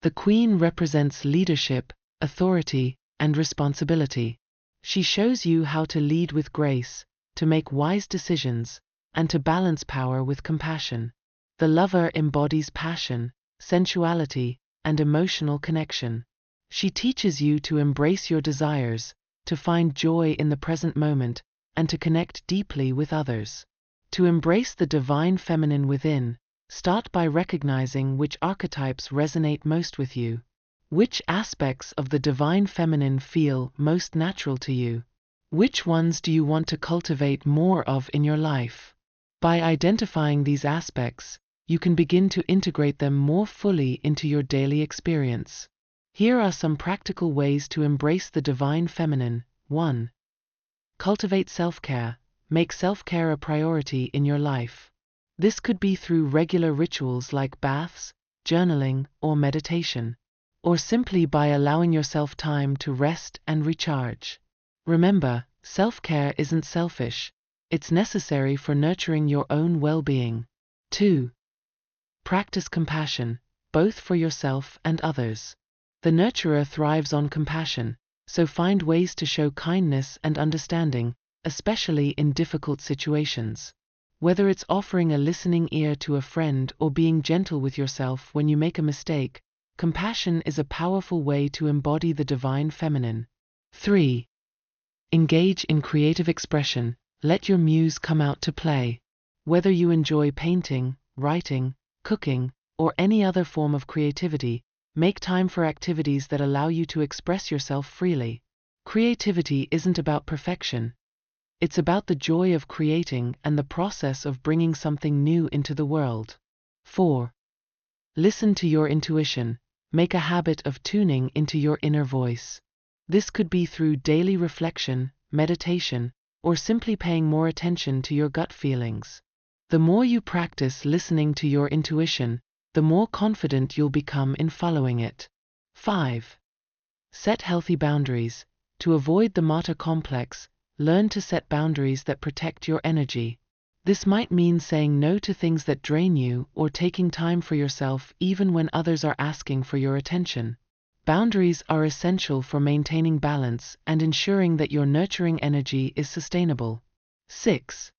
The queen represents leadership, authority, and responsibility. She shows you how to lead with grace, to make wise decisions, and to balance power with compassion. The lover embodies passion, sensuality, and emotional connection. She teaches you to embrace your desires, to find joy in the present moment, and to connect deeply with others. To embrace the divine feminine within, start by recognizing which archetypes resonate most with you. Which aspects of the divine feminine feel most natural to you? Which ones do you want to cultivate more of in your life? By identifying these aspects, you can begin to integrate them more fully into your daily experience. Here are some practical ways to embrace the divine feminine. 1. Cultivate self-care. Make self-care a priority in your life. This could be through regular rituals like baths, journaling, or meditation, or simply by allowing yourself time to rest and recharge. Remember, self-care isn't selfish. It's necessary for nurturing your own well-being. 2. Practice compassion, both for yourself and others. The nurturer thrives on compassion, so find ways to show kindness and understanding, especially in difficult situations. Whether it's offering a listening ear to a friend or being gentle with yourself when you make a mistake, compassion is a powerful way to embody the divine feminine. 3. Engage in creative expression. Let your muse come out to play. Whether you enjoy painting, writing, cooking, or any other form of creativity, make time for activities that allow you to express yourself freely. Creativity isn't about perfection. It's about the joy of creating and the process of bringing something new into the world. 4. Listen to your intuition. Make a habit of tuning into your inner voice. This could be through daily reflection, meditation, or simply paying more attention to your gut feelings. The more you practice listening to your intuition, the more confident you'll become in following it. 5. Set healthy boundaries. To avoid the martyr complex, learn to set boundaries that protect your energy. This might mean saying no to things that drain you or taking time for yourself even when others are asking for your attention. Boundaries are essential for maintaining balance and ensuring that your nurturing energy is sustainable. 6.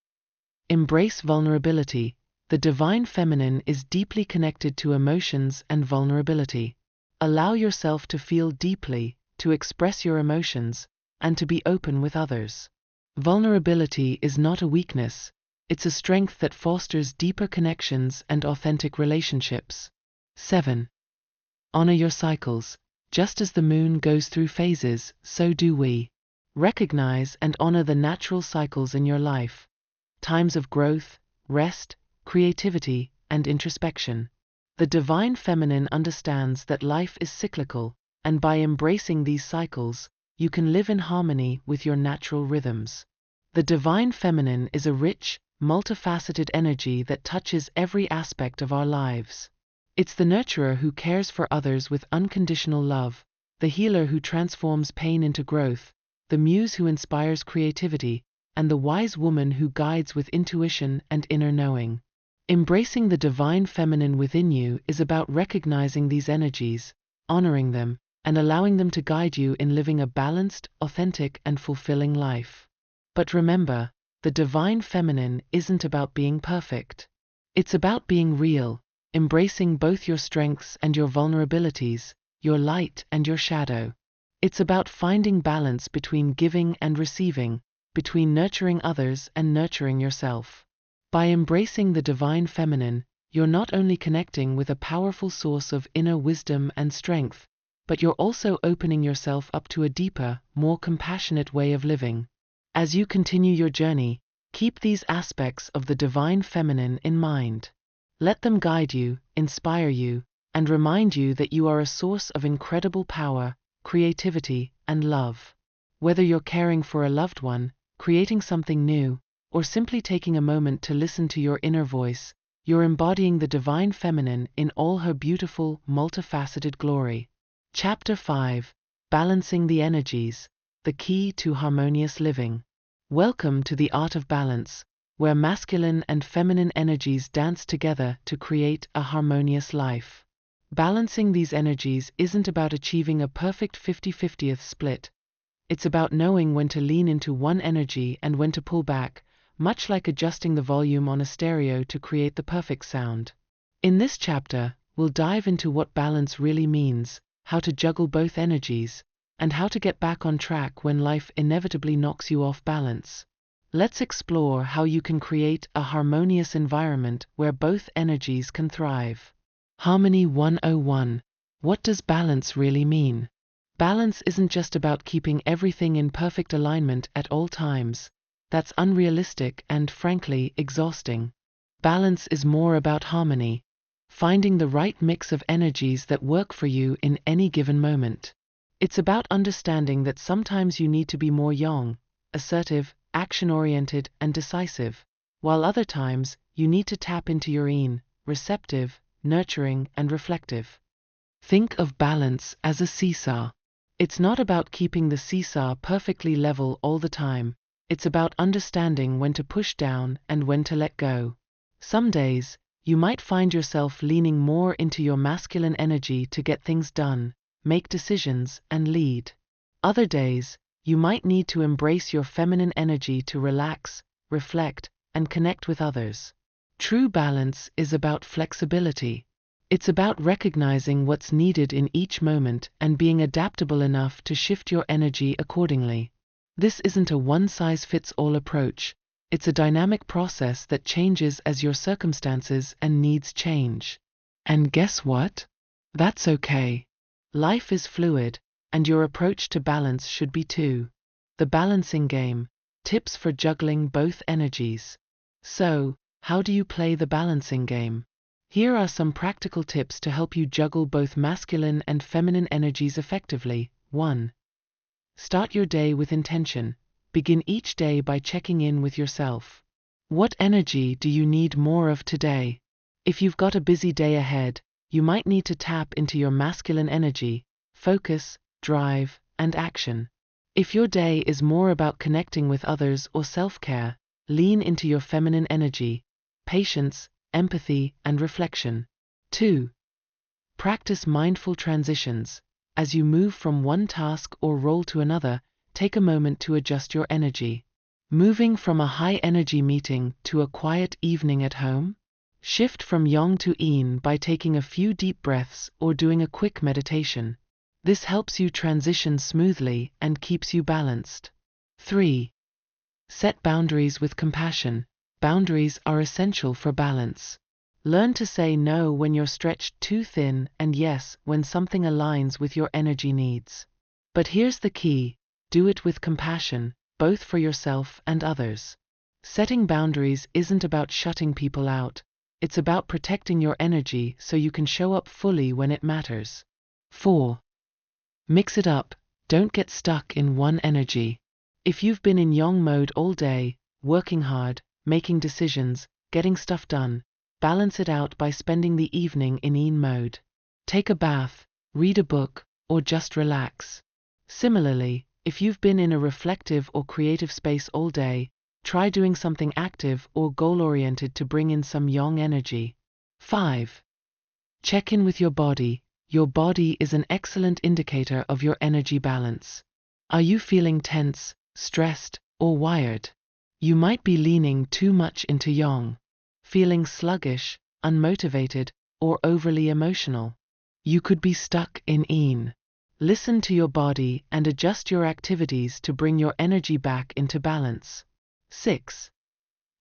Embrace vulnerability. The divine feminine is deeply connected to emotions and vulnerability. Allow yourself to feel deeply, to express your emotions, and to be open with others. Vulnerability is not a weakness, it's a strength that fosters deeper connections and authentic relationships. 7. Honor your cycles. Just as the moon goes through phases, so do we. Recognize and honor the natural cycles in your life. Times of growth, rest, creativity, and introspection. The divine feminine understands that life is cyclical, and by embracing these cycles, you can live in harmony with your natural rhythms. The divine feminine is a rich, multifaceted energy that touches every aspect of our lives. It's the nurturer who cares for others with unconditional love, the healer who transforms pain into growth, the muse who inspires creativity, and the wise woman who guides with intuition and inner knowing. Embracing the divine feminine within you is about recognizing these energies, honoring them, and allowing them to guide you in living a balanced, authentic, and fulfilling life. But remember, the divine feminine isn't about being perfect. It's about being real, embracing both your strengths and your vulnerabilities, your light and your shadow. It's about finding balance between giving and receiving, between nurturing others and nurturing yourself. By embracing the divine feminine, you're not only connecting with a powerful source of inner wisdom and strength, but you're also opening yourself up to a deeper, more compassionate way of living. As you continue your journey, keep these aspects of the divine feminine in mind. Let them guide you, inspire you, and remind you that you are a source of incredible power, creativity, and love. Whether you're caring for a loved one, creating something new, or simply taking a moment to listen to your inner voice, you're embodying the divine feminine in all her beautiful, multifaceted glory. Chapter 5. Balancing the Energies, the Key to Harmonious Living. Welcome to the Art of Balance, where masculine and feminine energies dance together to create a harmonious life. Balancing these energies isn't about achieving a perfect 50-50th split. It's about knowing when to lean into one energy and when to pull back, much like adjusting the volume on a stereo to create the perfect sound. In this chapter, we'll dive into what balance really means, how to juggle both energies, and how to get back on track when life inevitably knocks you off balance. Let's explore how you can create a harmonious environment where both energies can thrive. Harmony 101. What does balance really mean? Balance isn't just about keeping everything in perfect alignment at all times. That's unrealistic and, frankly, exhausting. Balance is more about harmony, finding the right mix of energies that work for you in any given moment. It's about understanding that sometimes you need to be more yang, assertive, action-oriented, and decisive, while other times you need to tap into your yin, receptive, nurturing, and reflective. Think of balance as a seesaw. It's not about keeping the seesaw perfectly level all the time. It's about understanding when to push down and when to let go. Some days, you might find yourself leaning more into your masculine energy to get things done, make decisions, and lead. Other days, you might need to embrace your feminine energy to relax, reflect, and connect with others. True balance is about flexibility. It's about recognizing what's needed in each moment and being adaptable enough to shift your energy accordingly. This isn't a one-size-fits-all approach. It's a dynamic process that changes as your circumstances and needs change. And guess what? That's okay. Life is fluid, and your approach to balance should be too. The Balancing Game. Tips for juggling both energies. So, how do you play the balancing game? Here are some practical tips to help you juggle both masculine and feminine energies effectively. 1. Start your day with intention. Begin each day by checking in with yourself. What energy do you need more of today? If you've got a busy day ahead, you might need to tap into your masculine energy, focus, drive, and action. If your day is more about connecting with others or self-care, lean into your feminine energy, patience, empathy, and reflection. 2. Practice mindful transitions. As you move from one task or role to another, take a moment to adjust your energy. Moving from a high-energy meeting to a quiet evening at home? Shift from Yang to Yin by taking a few deep breaths or doing a quick meditation. This helps you transition smoothly and keeps you balanced. 3. Set boundaries with compassion. Boundaries are essential for balance. Learn to say no when you're stretched too thin and yes when something aligns with your energy needs. But here's the key: do it with compassion, both for yourself and others. Setting boundaries isn't about shutting people out, it's about protecting your energy so you can show up fully when it matters. 4. Mix it up, don't get stuck in one energy. If you've been in Yang mode all day, working hard, making decisions, getting stuff done, balance it out by spending the evening in Yin mode. Take a bath, read a book, or just relax. Similarly, if you've been in a reflective or creative space all day, try doing something active or goal-oriented to bring in some Yang energy. 5. Check in with your body. Your body is an excellent indicator of your energy balance. Are you feeling tense, stressed, or wired? You might be leaning too much into Yang, feeling sluggish, unmotivated, or overly emotional. You could be stuck in Yin. Listen to your body and adjust your activities to bring your energy back into balance. 6.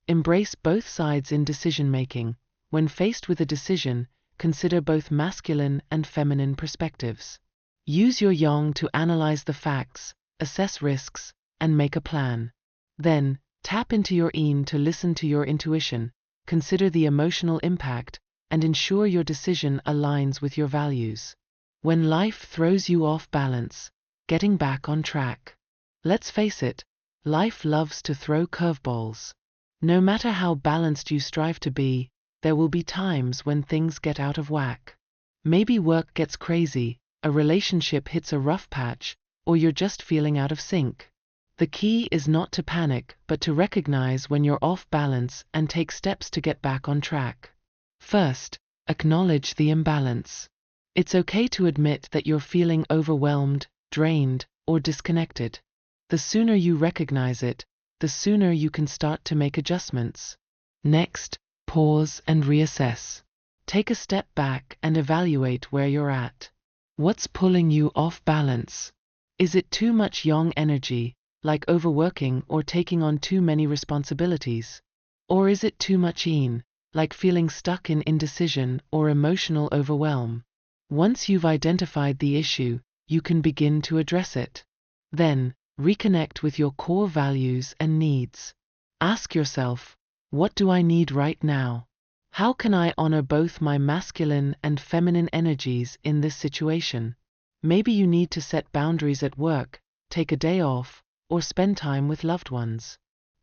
Embrace both sides in decision-making. When faced with a decision, consider both masculine and feminine perspectives. Use your Yang to analyze the facts, assess risks, and make a plan. Then, tap into your Yin to listen to your intuition, consider the emotional impact, and ensure your decision aligns with your values. When life throws you off balance, getting back on track. Let's face it, life loves to throw curveballs. No matter how balanced you strive to be, there will be times when things get out of whack. Maybe work gets crazy, a relationship hits a rough patch, or you're just feeling out of sync. The key is not to panic, but to recognize when you're off balance and take steps to get back on track. First, acknowledge the imbalance. It's okay to admit that you're feeling overwhelmed, drained, or disconnected. The sooner you recognize it, the sooner you can start to make adjustments. Next, pause and reassess. Take a step back and evaluate where you're at. What's pulling you off balance? Is it too much Yang energy, like overworking or taking on too many responsibilities? Or is it too much Yin, like feeling stuck in indecision or emotional overwhelm? Once you've identified the issue, you can begin to address it. Then, reconnect with your core values and needs. Ask yourself, what do I need right now? How can I honor both my masculine and feminine energies in this situation? Maybe you need to set boundaries at work, take a day off, or spend time with loved ones.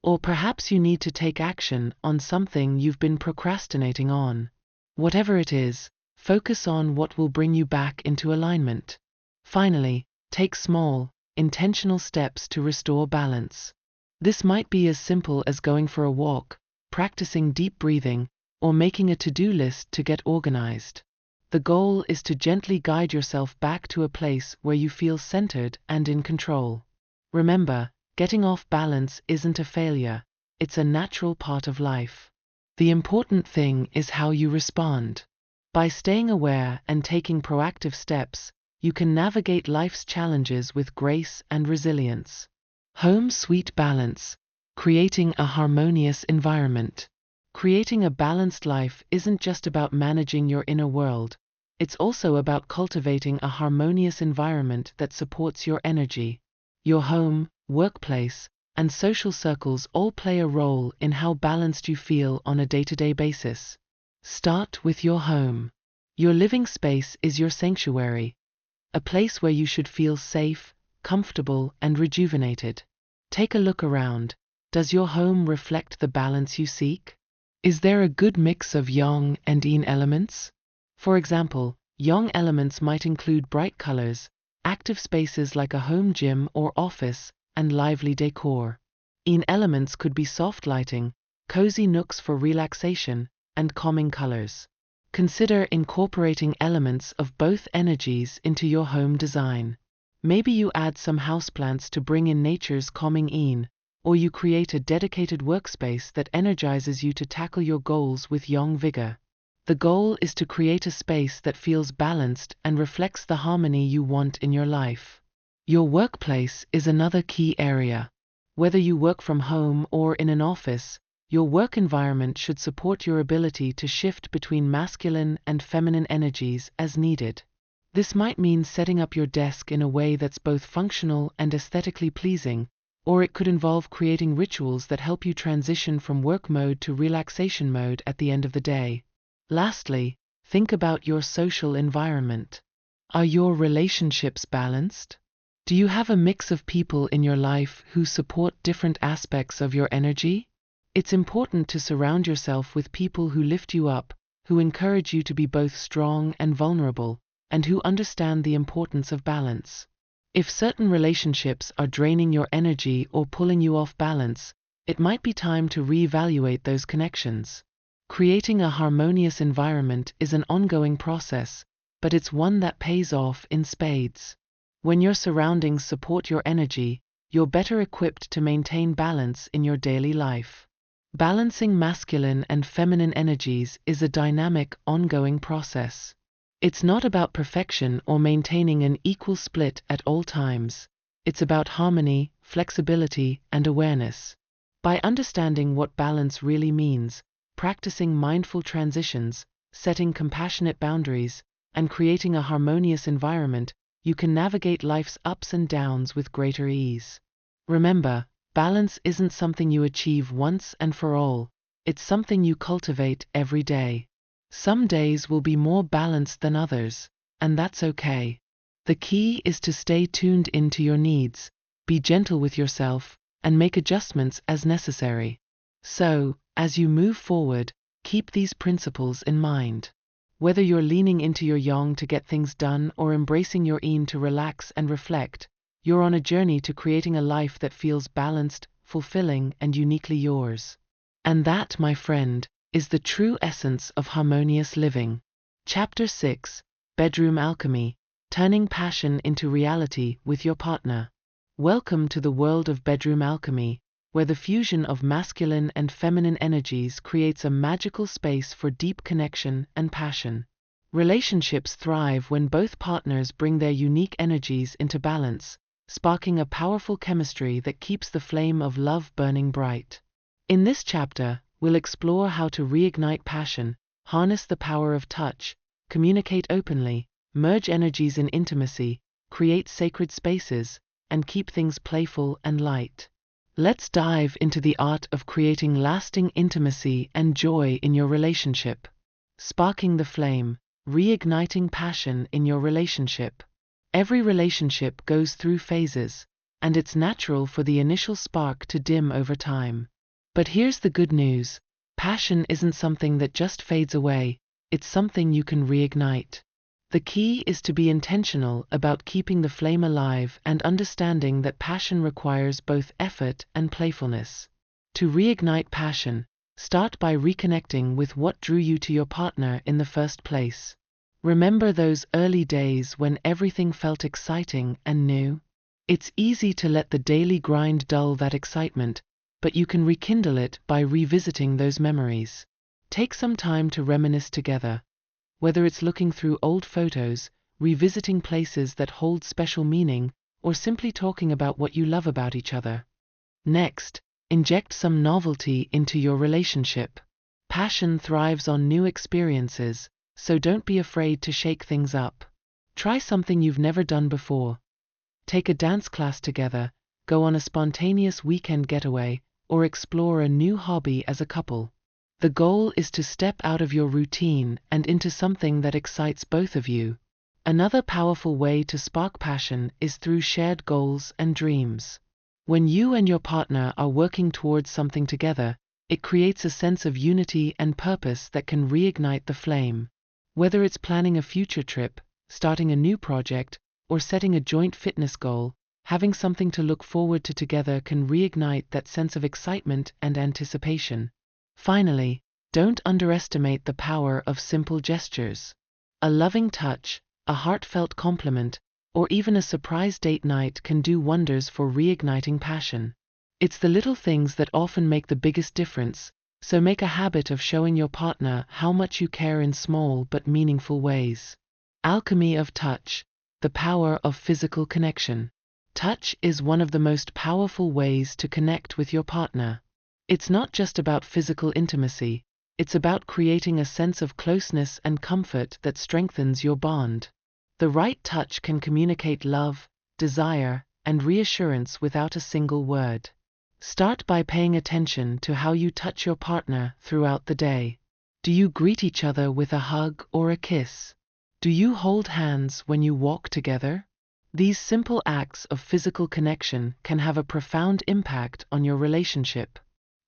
Or perhaps you need to take action on something you've been procrastinating on. Whatever it is, focus on what will bring you back into alignment. Finally, take small, intentional steps to restore balance. This might be as simple as going for a walk, practicing deep breathing, or making a to-do list to get organized. The goal is to gently guide yourself back to a place where you feel centered and in control. Remember, getting off balance isn't a failure, it's a natural part of life. The important thing is how you respond. By staying aware and taking proactive steps, you can navigate life's challenges with grace and resilience. Home sweet balance. Creating a harmonious environment. Creating a balanced life isn't just about managing your inner world, it's also about cultivating a harmonious environment that supports your energy. Your home, workplace, and social circles all play a role in how balanced you feel on a day-to-day basis. Start with your home. Your living space is your sanctuary, a place where you should feel safe, comfortable, and rejuvenated. Take a look around. Does your home reflect the balance you seek? Is there a good mix of Yang and Yin elements? For example, Yang elements might include bright colors, active spaces like a home gym or office, and lively decor. Yin elements could be soft lighting, cozy nooks for relaxation, and calming colors. Consider incorporating elements of both energies into your home design. Maybe you add some houseplants to bring in nature's calming yin, or you create a dedicated workspace that energizes you to tackle your goals with yang vigor. The goal is to create a space that feels balanced and reflects the harmony you want in your life. Your workplace is another key area. Whether you work from home or in an office, your work environment should support your ability to shift between masculine and feminine energies as needed. This might mean setting up your desk in a way that's both functional and aesthetically pleasing, or it could involve creating rituals that help you transition from work mode to relaxation mode at the end of the day. Lastly, think about your social environment. Are your relationships balanced? Do you have a mix of people in your life who support different aspects of your energy? It's important to surround yourself with people who lift you up, who encourage you to be both strong and vulnerable, and who understand the importance of balance. If certain relationships are draining your energy or pulling you off balance, it might be time to reevaluate those connections. Creating a harmonious environment is an ongoing process, but it's one that pays off in spades. When your surroundings support your energy, you're better equipped to maintain balance in your daily life. Balancing masculine and feminine energies is a dynamic, ongoing process. It's not about perfection or maintaining an equal split at all times. It's about harmony, flexibility, and awareness. By understanding what balance really means, practicing mindful transitions, setting compassionate boundaries, and creating a harmonious environment, you can navigate life's ups and downs with greater ease. Remember, balance isn't something you achieve once and for all, it's something you cultivate every day. Some days will be more balanced than others, and that's okay. The key is to stay tuned into your needs, be gentle with yourself, and make adjustments as necessary. So, as you move forward, keep these principles in mind. Whether you're leaning into your yang to get things done or embracing your yin to relax and reflect, you're on a journey to creating a life that feels balanced, fulfilling, and uniquely yours. And that, my friend, is the true essence of harmonious living. Chapter 6: Bedroom Alchemy: Turning Passion into Reality with Your Partner. Welcome to the world of bedroom alchemy, where the fusion of masculine and feminine energies creates a magical space for deep connection and passion. Relationships thrive when both partners bring their unique energies into balance, sparking a powerful chemistry that keeps the flame of love burning bright. In this chapter, we'll explore how to reignite passion, harness the power of touch, communicate openly, merge energies in intimacy, create sacred spaces, and keep things playful and light. Let's dive into the art of creating lasting intimacy and joy in your relationship. Sparking the flame, reigniting passion in your relationship. Every relationship goes through phases, and it's natural for the initial spark to dim over time. But here's the good news: passion isn't something that just fades away, it's something you can reignite. The key is to be intentional about keeping the flame alive and understanding that passion requires both effort and playfulness. To reignite passion, start by reconnecting with what drew you to your partner in the first place. Remember those early days when everything felt exciting and new? It's easy to let the daily grind dull that excitement, but you can rekindle it by revisiting those memories. Take some time to reminisce together. Whether it's looking through old photos, revisiting places that hold special meaning, or simply talking about what you love about each other. Next, inject some novelty into your relationship. Passion thrives on new experiences, so don't be afraid to shake things up. Try something you've never done before. Take a dance class together, go on a spontaneous weekend getaway, or explore a new hobby as a couple. The goal is to step out of your routine and into something that excites both of you. Another powerful way to spark passion is through shared goals and dreams. When you and your partner are working towards something together, it creates a sense of unity and purpose that can reignite the flame. Whether it's planning a future trip, starting a new project, or setting a joint fitness goal, having something to look forward to together can reignite that sense of excitement and anticipation. Finally, don't underestimate the power of simple gestures. A loving touch, a heartfelt compliment, or even a surprise date night can do wonders for reigniting passion. It's the little things that often make the biggest difference, so make a habit of showing your partner how much you care in small but meaningful ways. Alchemy of touch, the power of physical connection. Touch is one of the most powerful ways to connect with your partner. It's not just about physical intimacy, it's about creating a sense of closeness and comfort that strengthens your bond. The right touch can communicate love, desire, and reassurance without a single word. Start by paying attention to how you touch your partner throughout the day. Do you greet each other with a hug or a kiss? Do you hold hands when you walk together? These simple acts of physical connection can have a profound impact on your relationship.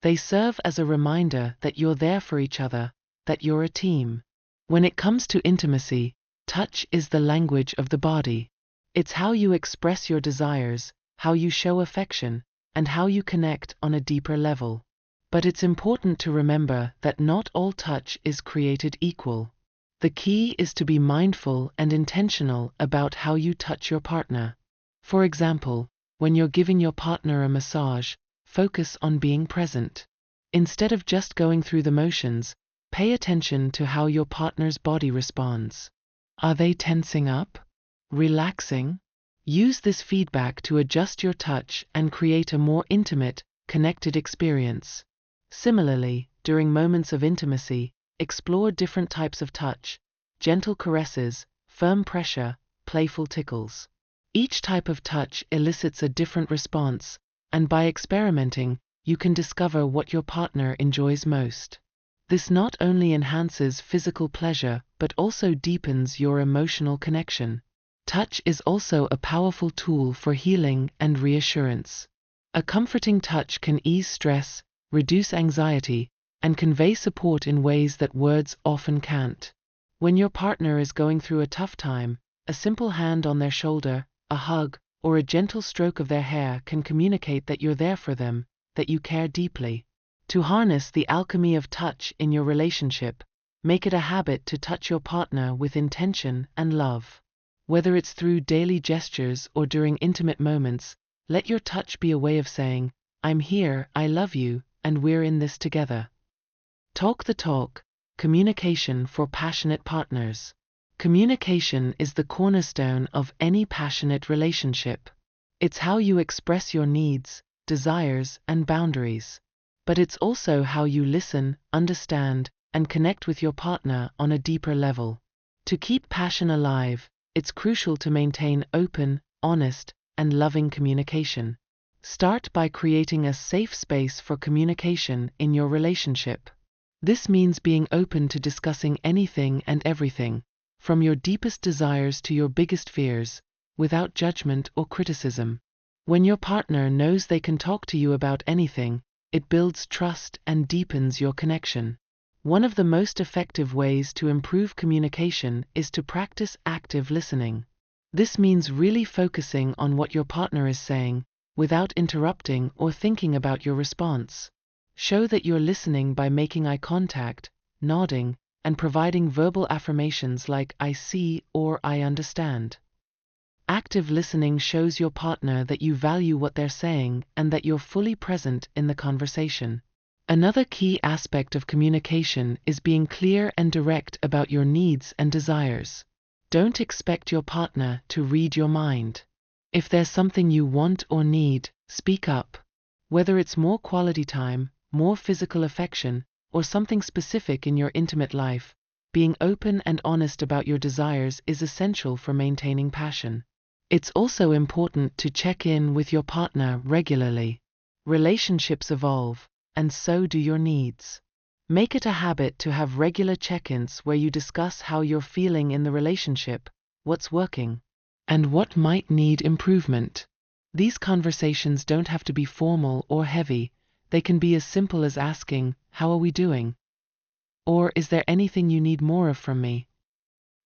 They serve as a reminder that you're there for each other, that you're a team. When it comes to intimacy, touch is the language of the body. It's how you express your desires, how you show affection, and how you connect on a deeper level. But it's important to remember that not all touch is created equal. The key is to be mindful and intentional about how you touch your partner. For example, when you're giving your partner a massage, focus on being present. Instead of just going through the motions, pay attention to how your partner's body responds. Are they tensing up? Relaxing? Use this feedback to adjust your touch and create a more intimate, connected experience. Similarly, during moments of intimacy, explore different types of touch: gentle caresses, firm pressure, playful tickles. Each type of touch elicits a different response, and by experimenting, you can discover what your partner enjoys most. This not only enhances physical pleasure but also deepens your emotional connection. Touch is also a powerful tool for healing and reassurance. A comforting touch can ease stress, reduce anxiety, and convey support in ways that words often can't. When your partner is going through a tough time, a simple hand on their shoulder, a hug, or a gentle stroke of their hair can communicate that you're there for them, that you care deeply. To harness the alchemy of touch in your relationship, make it a habit to touch your partner with intention and love. Whether it's through daily gestures or during intimate moments, let your touch be a way of saying, "I'm here, I love you, and we're in this together." Talk the talk, communication for passionate partners. Communication is the cornerstone of any passionate relationship. It's how you express your needs, desires, and boundaries. But it's also how you listen, understand, and connect with your partner on a deeper level. To keep passion alive, it's crucial to maintain open, honest, and loving communication. Start by creating a safe space for communication in your relationship. This means being open to discussing anything and everything, from your deepest desires to your biggest fears, without judgment or criticism. When your partner knows they can talk to you about anything, it builds trust and deepens your connection. One of the most effective ways to improve communication is to practice active listening. This means really focusing on what your partner is saying, without interrupting or thinking about your response. Show that you're listening by making eye contact, nodding, and providing verbal affirmations like "I see" or "I understand." Active listening shows your partner that you value what they're saying and that you're fully present in the conversation. Another key aspect of communication is being clear and direct about your needs and desires. Don't expect your partner to read your mind. If there's something you want or need, speak up. Whether it's more quality time, more physical affection, or something specific in your intimate life, being open and honest about your desires is essential for maintaining passion. It's also important to check in with your partner regularly. Relationships evolve, and so do your needs. Make it a habit to have regular check-ins where you discuss how you're feeling in the relationship, what's working, and what might need improvement. These conversations don't have to be formal or heavy. They can be as simple as asking, "How are we doing?" or "Is there anything you need more of from me?"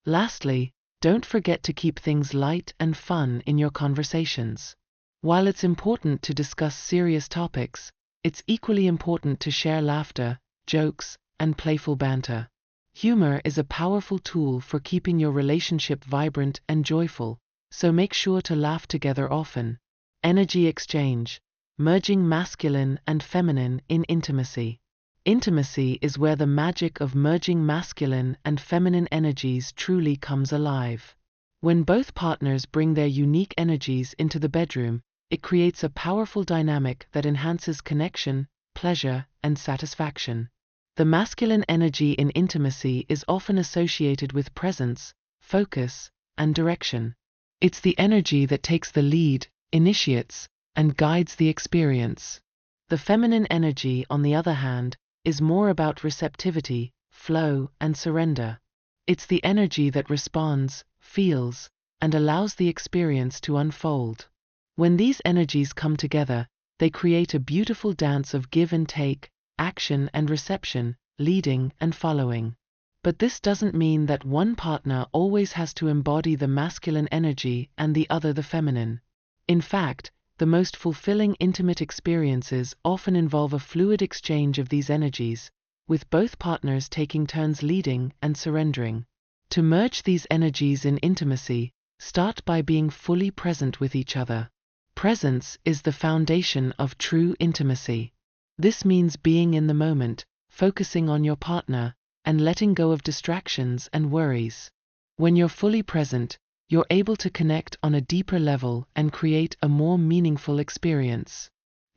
Lastly, Don't forget to keep things light and fun in your conversations. While it's important to discuss serious topics, it's equally important to share laughter, jokes, and playful banter. Humor is a powerful tool for keeping your relationship vibrant and joyful, so make sure to laugh together often. Energy exchange, merging masculine and feminine in intimacy. Intimacy is where the magic of merging masculine and feminine energies truly comes alive. When both partners bring their unique energies into the bedroom, it creates a powerful dynamic that enhances connection, pleasure, and satisfaction. The masculine energy in intimacy is often associated with presence, focus, and direction. It's the energy that takes the lead, initiates, and guides the experience. The feminine energy, on the other hand, is more about receptivity, flow, and surrender. It's the energy that responds, feels, and allows the experience to unfold. When these energies come together, they create a beautiful dance of give and take, action and reception, leading and following. But this doesn't mean that one partner always has to embody the masculine energy and the other the feminine. In fact, the most fulfilling intimate experiences often involve a fluid exchange of these energies, with both partners taking turns leading and surrendering. To merge these energies in intimacy, start by being fully present with each other. Presence is the foundation of true intimacy. This means being in the moment, focusing on your partner, and letting go of distractions and worries. When you're fully present, you're able to connect on a deeper level and create a more meaningful experience.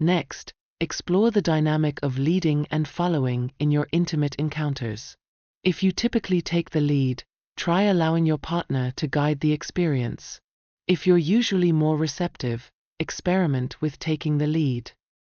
Next, explore the dynamic of leading and following in your intimate encounters. If you typically take the lead, try allowing your partner to guide the experience. If you're usually more receptive, experiment with taking the lead.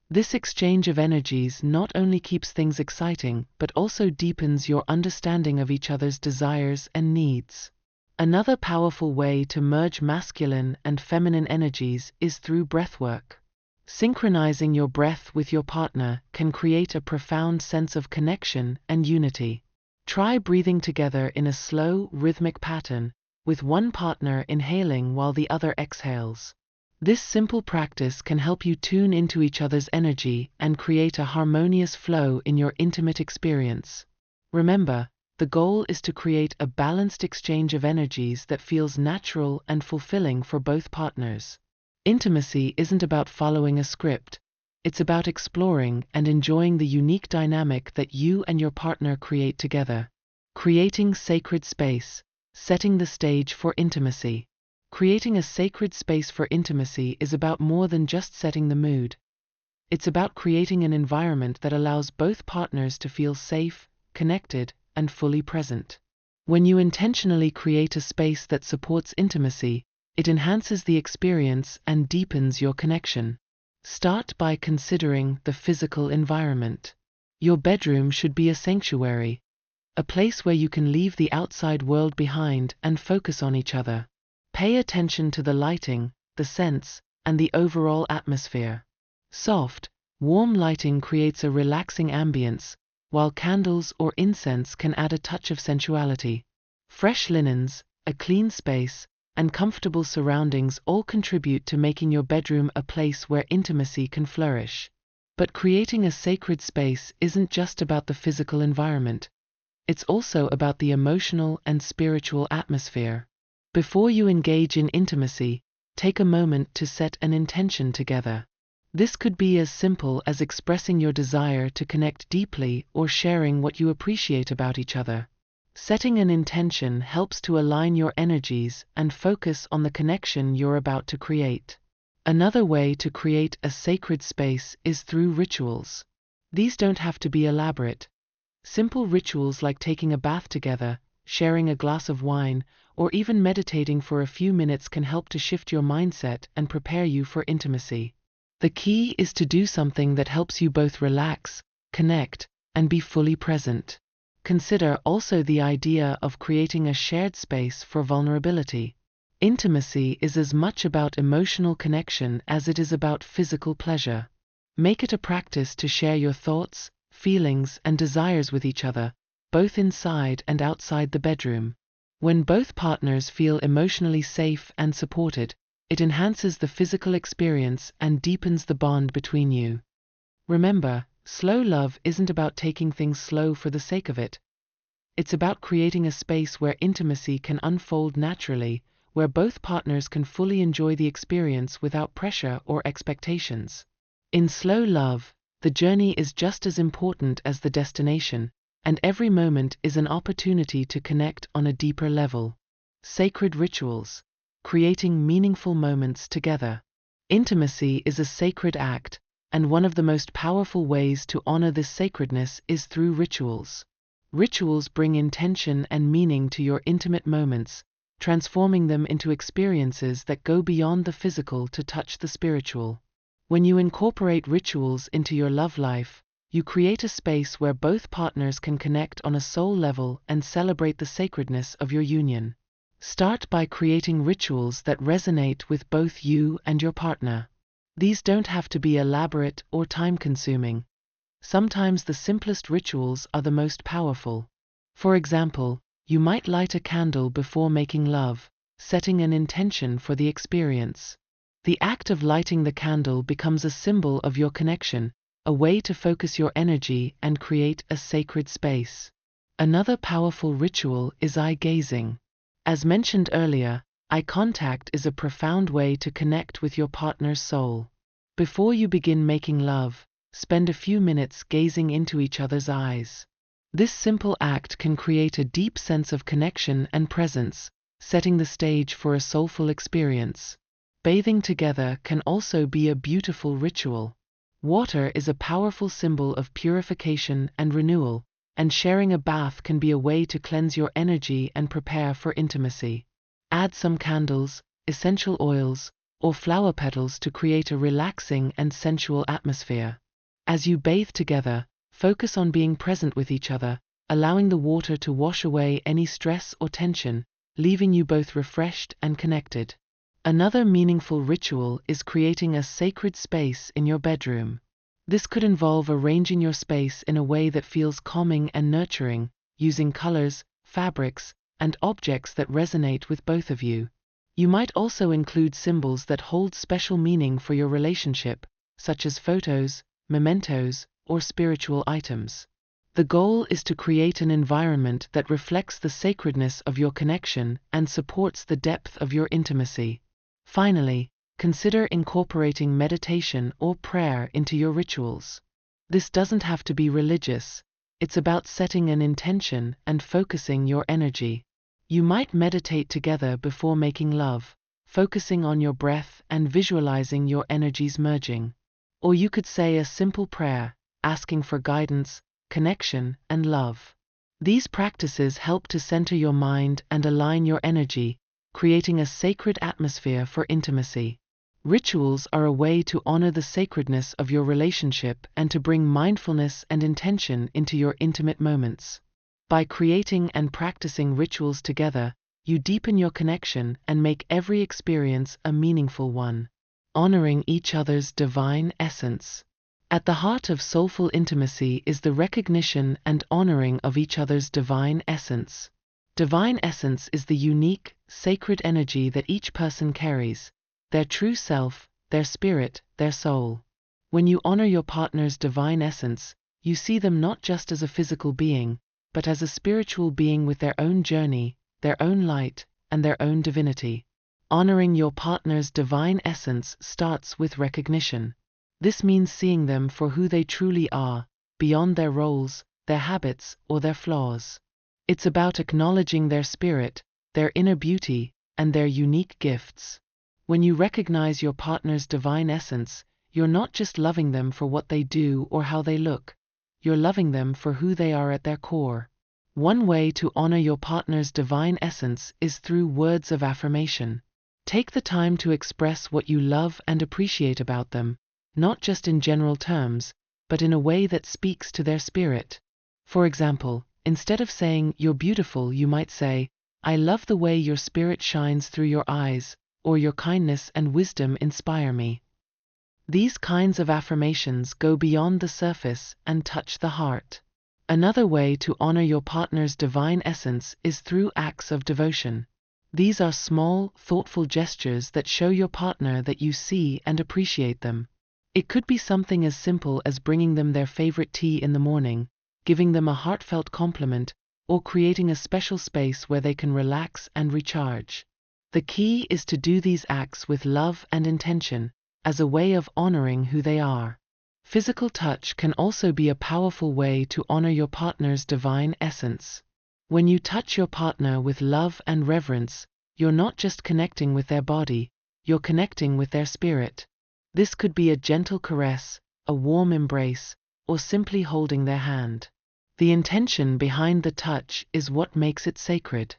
This exchange of energies not only keeps things exciting but also deepens your understanding of each other's desires and needs. Another powerful way to merge masculine and feminine energies is through breathwork. Synchronizing your breath with your partner can create a profound sense of connection and unity. Try breathing together in a slow, rhythmic pattern, with one partner inhaling while the other exhales. This simple practice can help you tune into each other's energy and create a harmonious flow in your intimate experience. Remember, the goal is to create a balanced exchange of energies that feels natural and fulfilling for both partners. Intimacy isn't about following a script, it's about exploring and enjoying the unique dynamic that you and your partner create together. Creating sacred space, setting the stage for intimacy. Creating a sacred space for intimacy is about more than just setting the mood. It's about creating an environment that allows both partners to feel safe, connected, and fully present. When you intentionally create a space that supports intimacy, it enhances the experience and deepens your connection. Start by considering the physical environment. Your bedroom should be a sanctuary, a place where you can leave the outside world behind and focus on each other. Pay attention to the lighting, the scents, and the overall atmosphere. Soft, warm lighting creates a relaxing ambience, while candles or incense can add a touch of sensuality. Fresh linens, a clean space, and comfortable surroundings all contribute to making your bedroom a place where intimacy can flourish. But creating a sacred space isn't just about the physical environment. It's also about the emotional and spiritual atmosphere. Before you engage in intimacy, take a moment to set an intention together. This could be as simple as expressing your desire to connect deeply or sharing what you appreciate about each other. Setting an intention helps to align your energies and focus on the connection you're about to create. Another way to create a sacred space is through rituals. These don't have to be elaborate. Simple rituals like taking a bath together, sharing a glass of wine, or even meditating for a few minutes can help to shift your mindset and prepare you for intimacy. The key is to do something that helps you both relax, connect, and be fully present. Consider also the idea of creating a shared space for vulnerability. Intimacy is as much about emotional connection as it is about physical pleasure. Make it a practice to share your thoughts, feelings, and desires with each other, both inside and outside the bedroom. When both partners feel emotionally safe and supported, it enhances the physical experience and deepens the bond between you. Remember, slow love isn't about taking things slow for the sake of it. It's about creating a space where intimacy can unfold naturally, where both partners can fully enjoy the experience without pressure or expectations. In slow love, the journey is just as important as the destination, and every moment is an opportunity to connect on a deeper level. Sacred rituals, creating meaningful moments together. Intimacy is a sacred act, and one of the most powerful ways to honor this sacredness is through rituals. Rituals bring intention and meaning to your intimate moments, transforming them into experiences that go beyond the physical to touch the spiritual. When you incorporate rituals into your love life, you create a space where both partners can connect on a soul level and celebrate the sacredness of your union. Start by creating rituals that resonate with both you and your partner. These don't have to be elaborate or time-consuming. Sometimes the simplest rituals are the most powerful. For example, you might light a candle before making love, setting an intention for the experience. The act of lighting the candle becomes a symbol of your connection, a way to focus your energy and create a sacred space. Another powerful ritual is eye gazing. As mentioned earlier, eye contact is a profound way to connect with your partner's soul. Before you begin making love, spend a few minutes gazing into each other's eyes. This simple act can create a deep sense of connection and presence, setting the stage for a soulful experience. Bathing together can also be a beautiful ritual. Water is a powerful symbol of purification and renewal, and sharing a bath can be a way to cleanse your energy and prepare for intimacy. Add some candles, essential oils, or flower petals to create a relaxing and sensual atmosphere. As you bathe together, focus on being present with each other, allowing the water to wash away any stress or tension, leaving you both refreshed and connected. Another meaningful ritual is creating a sacred space in your bedroom. This could involve arranging your space in a way that feels calming and nurturing, using colors, fabrics, and objects that resonate with both of you. You might also include symbols that hold special meaning for your relationship, such as photos, mementos, or spiritual items. The goal is to create an environment that reflects the sacredness of your connection and supports the depth of your intimacy. Finally, consider incorporating meditation or prayer into your rituals. This doesn't have to be religious. It's about setting an intention and focusing your energy. You might meditate together before making love, focusing on your breath and visualizing your energies merging. Or you could say a simple prayer, asking for guidance, connection, and love. These practices help to center your mind and align your energy, creating a sacred atmosphere for intimacy. Rituals are a way to honor the sacredness of your relationship and to bring mindfulness and intention into your intimate moments. By creating and practicing rituals together, you deepen your connection and make every experience a meaningful one. Honoring each other's divine essence. At the heart of soulful intimacy is the recognition and honoring of each other's divine essence. Divine essence is the unique, sacred energy that each person carries, their true self, their spirit, their soul. When you honor your partner's divine essence, you see them not just as a physical being, but as a spiritual being with their own journey, their own light, and their own divinity. Honoring your partner's divine essence starts with recognition. This means seeing them for who they truly are, beyond their roles, their habits, or their flaws. It's about acknowledging their spirit, their inner beauty, and their unique gifts. When you recognize your partner's divine essence, you're not just loving them for what they do or how they look. You're loving them for who they are at their core. One way to honor your partner's divine essence is through words of affirmation. Take the time to express what you love and appreciate about them, not just in general terms, but in a way that speaks to their spirit. For example, instead of saying, "You're beautiful," you might say, "I love the way your spirit shines through your eyes," or "Your kindness and wisdom inspire me." These kinds of affirmations go beyond the surface and touch the heart. Another way to honor your partner's divine essence is through acts of devotion. These are small, thoughtful gestures that show your partner that you see and appreciate them. It could be something as simple as bringing them their favorite tea in the morning, giving them a heartfelt compliment, or creating a special space where they can relax and recharge. The key is to do these acts with love and intention, as a way of honoring who they are. Physical touch can also be a powerful way to honor your partner's divine essence. When you touch your partner with love and reverence, you're not just connecting with their body, you're connecting with their spirit. This could be a gentle caress, a warm embrace, or simply holding their hand. The intention behind the touch is what makes it sacred.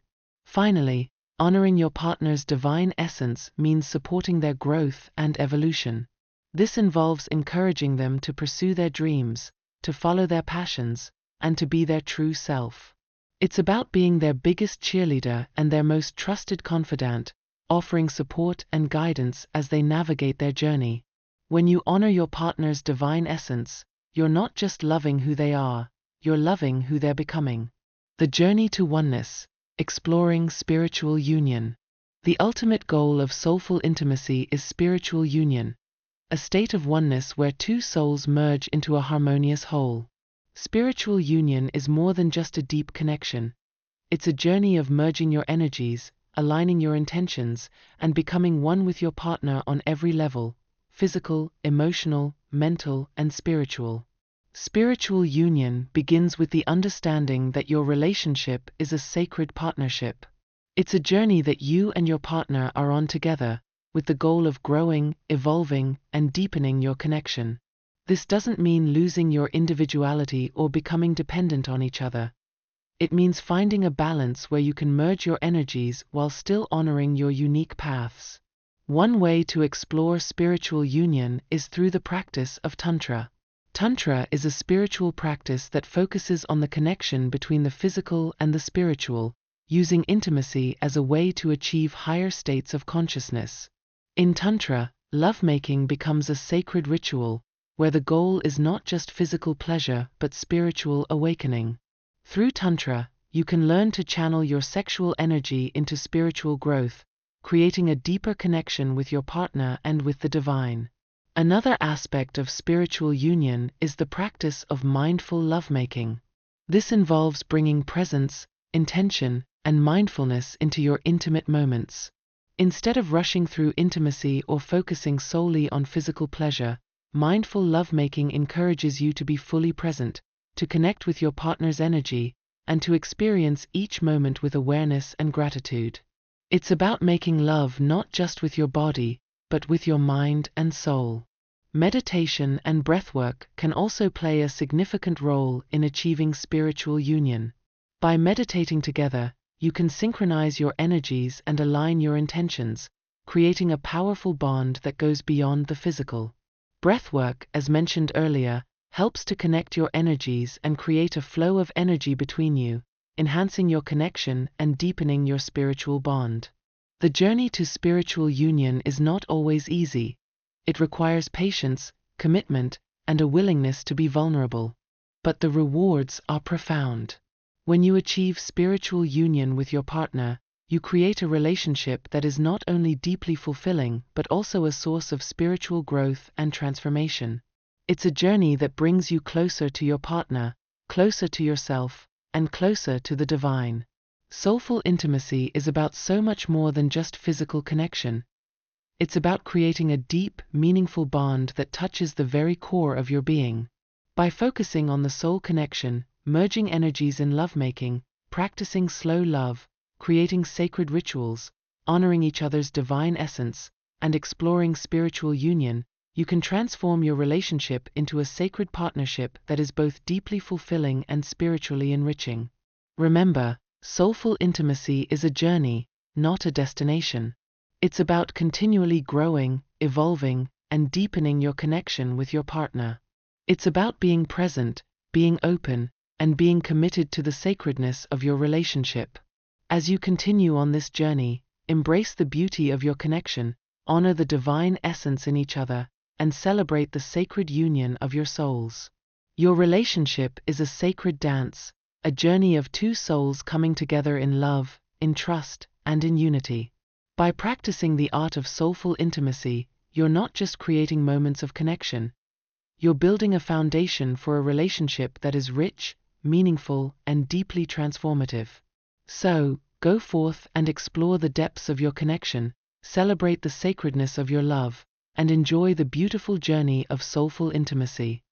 Finally, honoring your partner's divine essence means supporting their growth and evolution. This involves encouraging them to pursue their dreams, to follow their passions, and to be their true self. It's about being their biggest cheerleader and their most trusted confidant, offering support and guidance as they navigate their journey. When you honor your partner's divine essence, you're not just loving who they are, you're loving who they're becoming. The journey to oneness, exploring spiritual union. The ultimate goal of soulful intimacy is spiritual union, a state of oneness where two souls merge into a harmonious whole. Spiritual union is more than just a deep connection. It's a journey of merging your energies, aligning your intentions, and becoming one with your partner on every level: physical, emotional, mental, and spiritual. Spiritual union begins with the understanding that your relationship is a sacred partnership. It's a journey that you and your partner are on together, with the goal of growing, evolving, and deepening your connection. This doesn't mean losing your individuality or becoming dependent on each other. It means finding a balance where you can merge your energies while still honoring your unique paths. One way to explore spiritual union is through the practice of Tantra. Tantra is a spiritual practice that focuses on the connection between the physical and the spiritual, using intimacy as a way to achieve higher states of consciousness. In Tantra, lovemaking becomes a sacred ritual, where the goal is not just physical pleasure but spiritual awakening. Through Tantra, you can learn to channel your sexual energy into spiritual growth, creating a deeper connection with your partner and with the divine. Another aspect of spiritual union is the practice of mindful lovemaking. This involves bringing presence, intention, and mindfulness into your intimate moments. Instead of rushing through intimacy or focusing solely on physical pleasure, mindful lovemaking encourages you to be fully present, to connect with your partner's energy, and to experience each moment with awareness and gratitude. It's about making love not just with your body, but with your mind and soul. Meditation and breathwork can also play a significant role in achieving spiritual union. By meditating together, you can synchronize your energies and align your intentions, creating a powerful bond that goes beyond the physical. Breathwork, as mentioned earlier, helps to connect your energies and create a flow of energy between you, enhancing your connection and deepening your spiritual bond. The journey to spiritual union is not always easy. It requires patience, commitment, and a willingness to be vulnerable. But the rewards are profound. When you achieve spiritual union with your partner, you create a relationship that is not only deeply fulfilling but also a source of spiritual growth and transformation. It's a journey that brings you closer to your partner, closer to yourself, and closer to the divine. Soulful intimacy is about so much more than just physical connection. It's about creating a deep, meaningful bond that touches the very core of your being. By focusing on the soul connection, merging energies in lovemaking, practicing slow love, creating sacred rituals, honoring each other's divine essence, and exploring spiritual union, you can transform your relationship into a sacred partnership that is both deeply fulfilling and spiritually enriching. Remember, soulful intimacy is a journey, not a destination. It's about continually growing, evolving, and deepening your connection with your partner. It's about being present, being open, and being committed to the sacredness of your relationship. As you continue on this journey, embrace the beauty of your connection, honor the divine essence in each other, and celebrate the sacred union of your souls. Your relationship is a sacred dance, a journey of two souls coming together in love, in trust, and in unity. By practicing the art of soulful intimacy, you're not just creating moments of connection. You're building a foundation for a relationship that is rich, meaningful, and deeply transformative. So, go forth and explore the depths of your connection, celebrate the sacredness of your love, and enjoy the beautiful journey of soulful intimacy.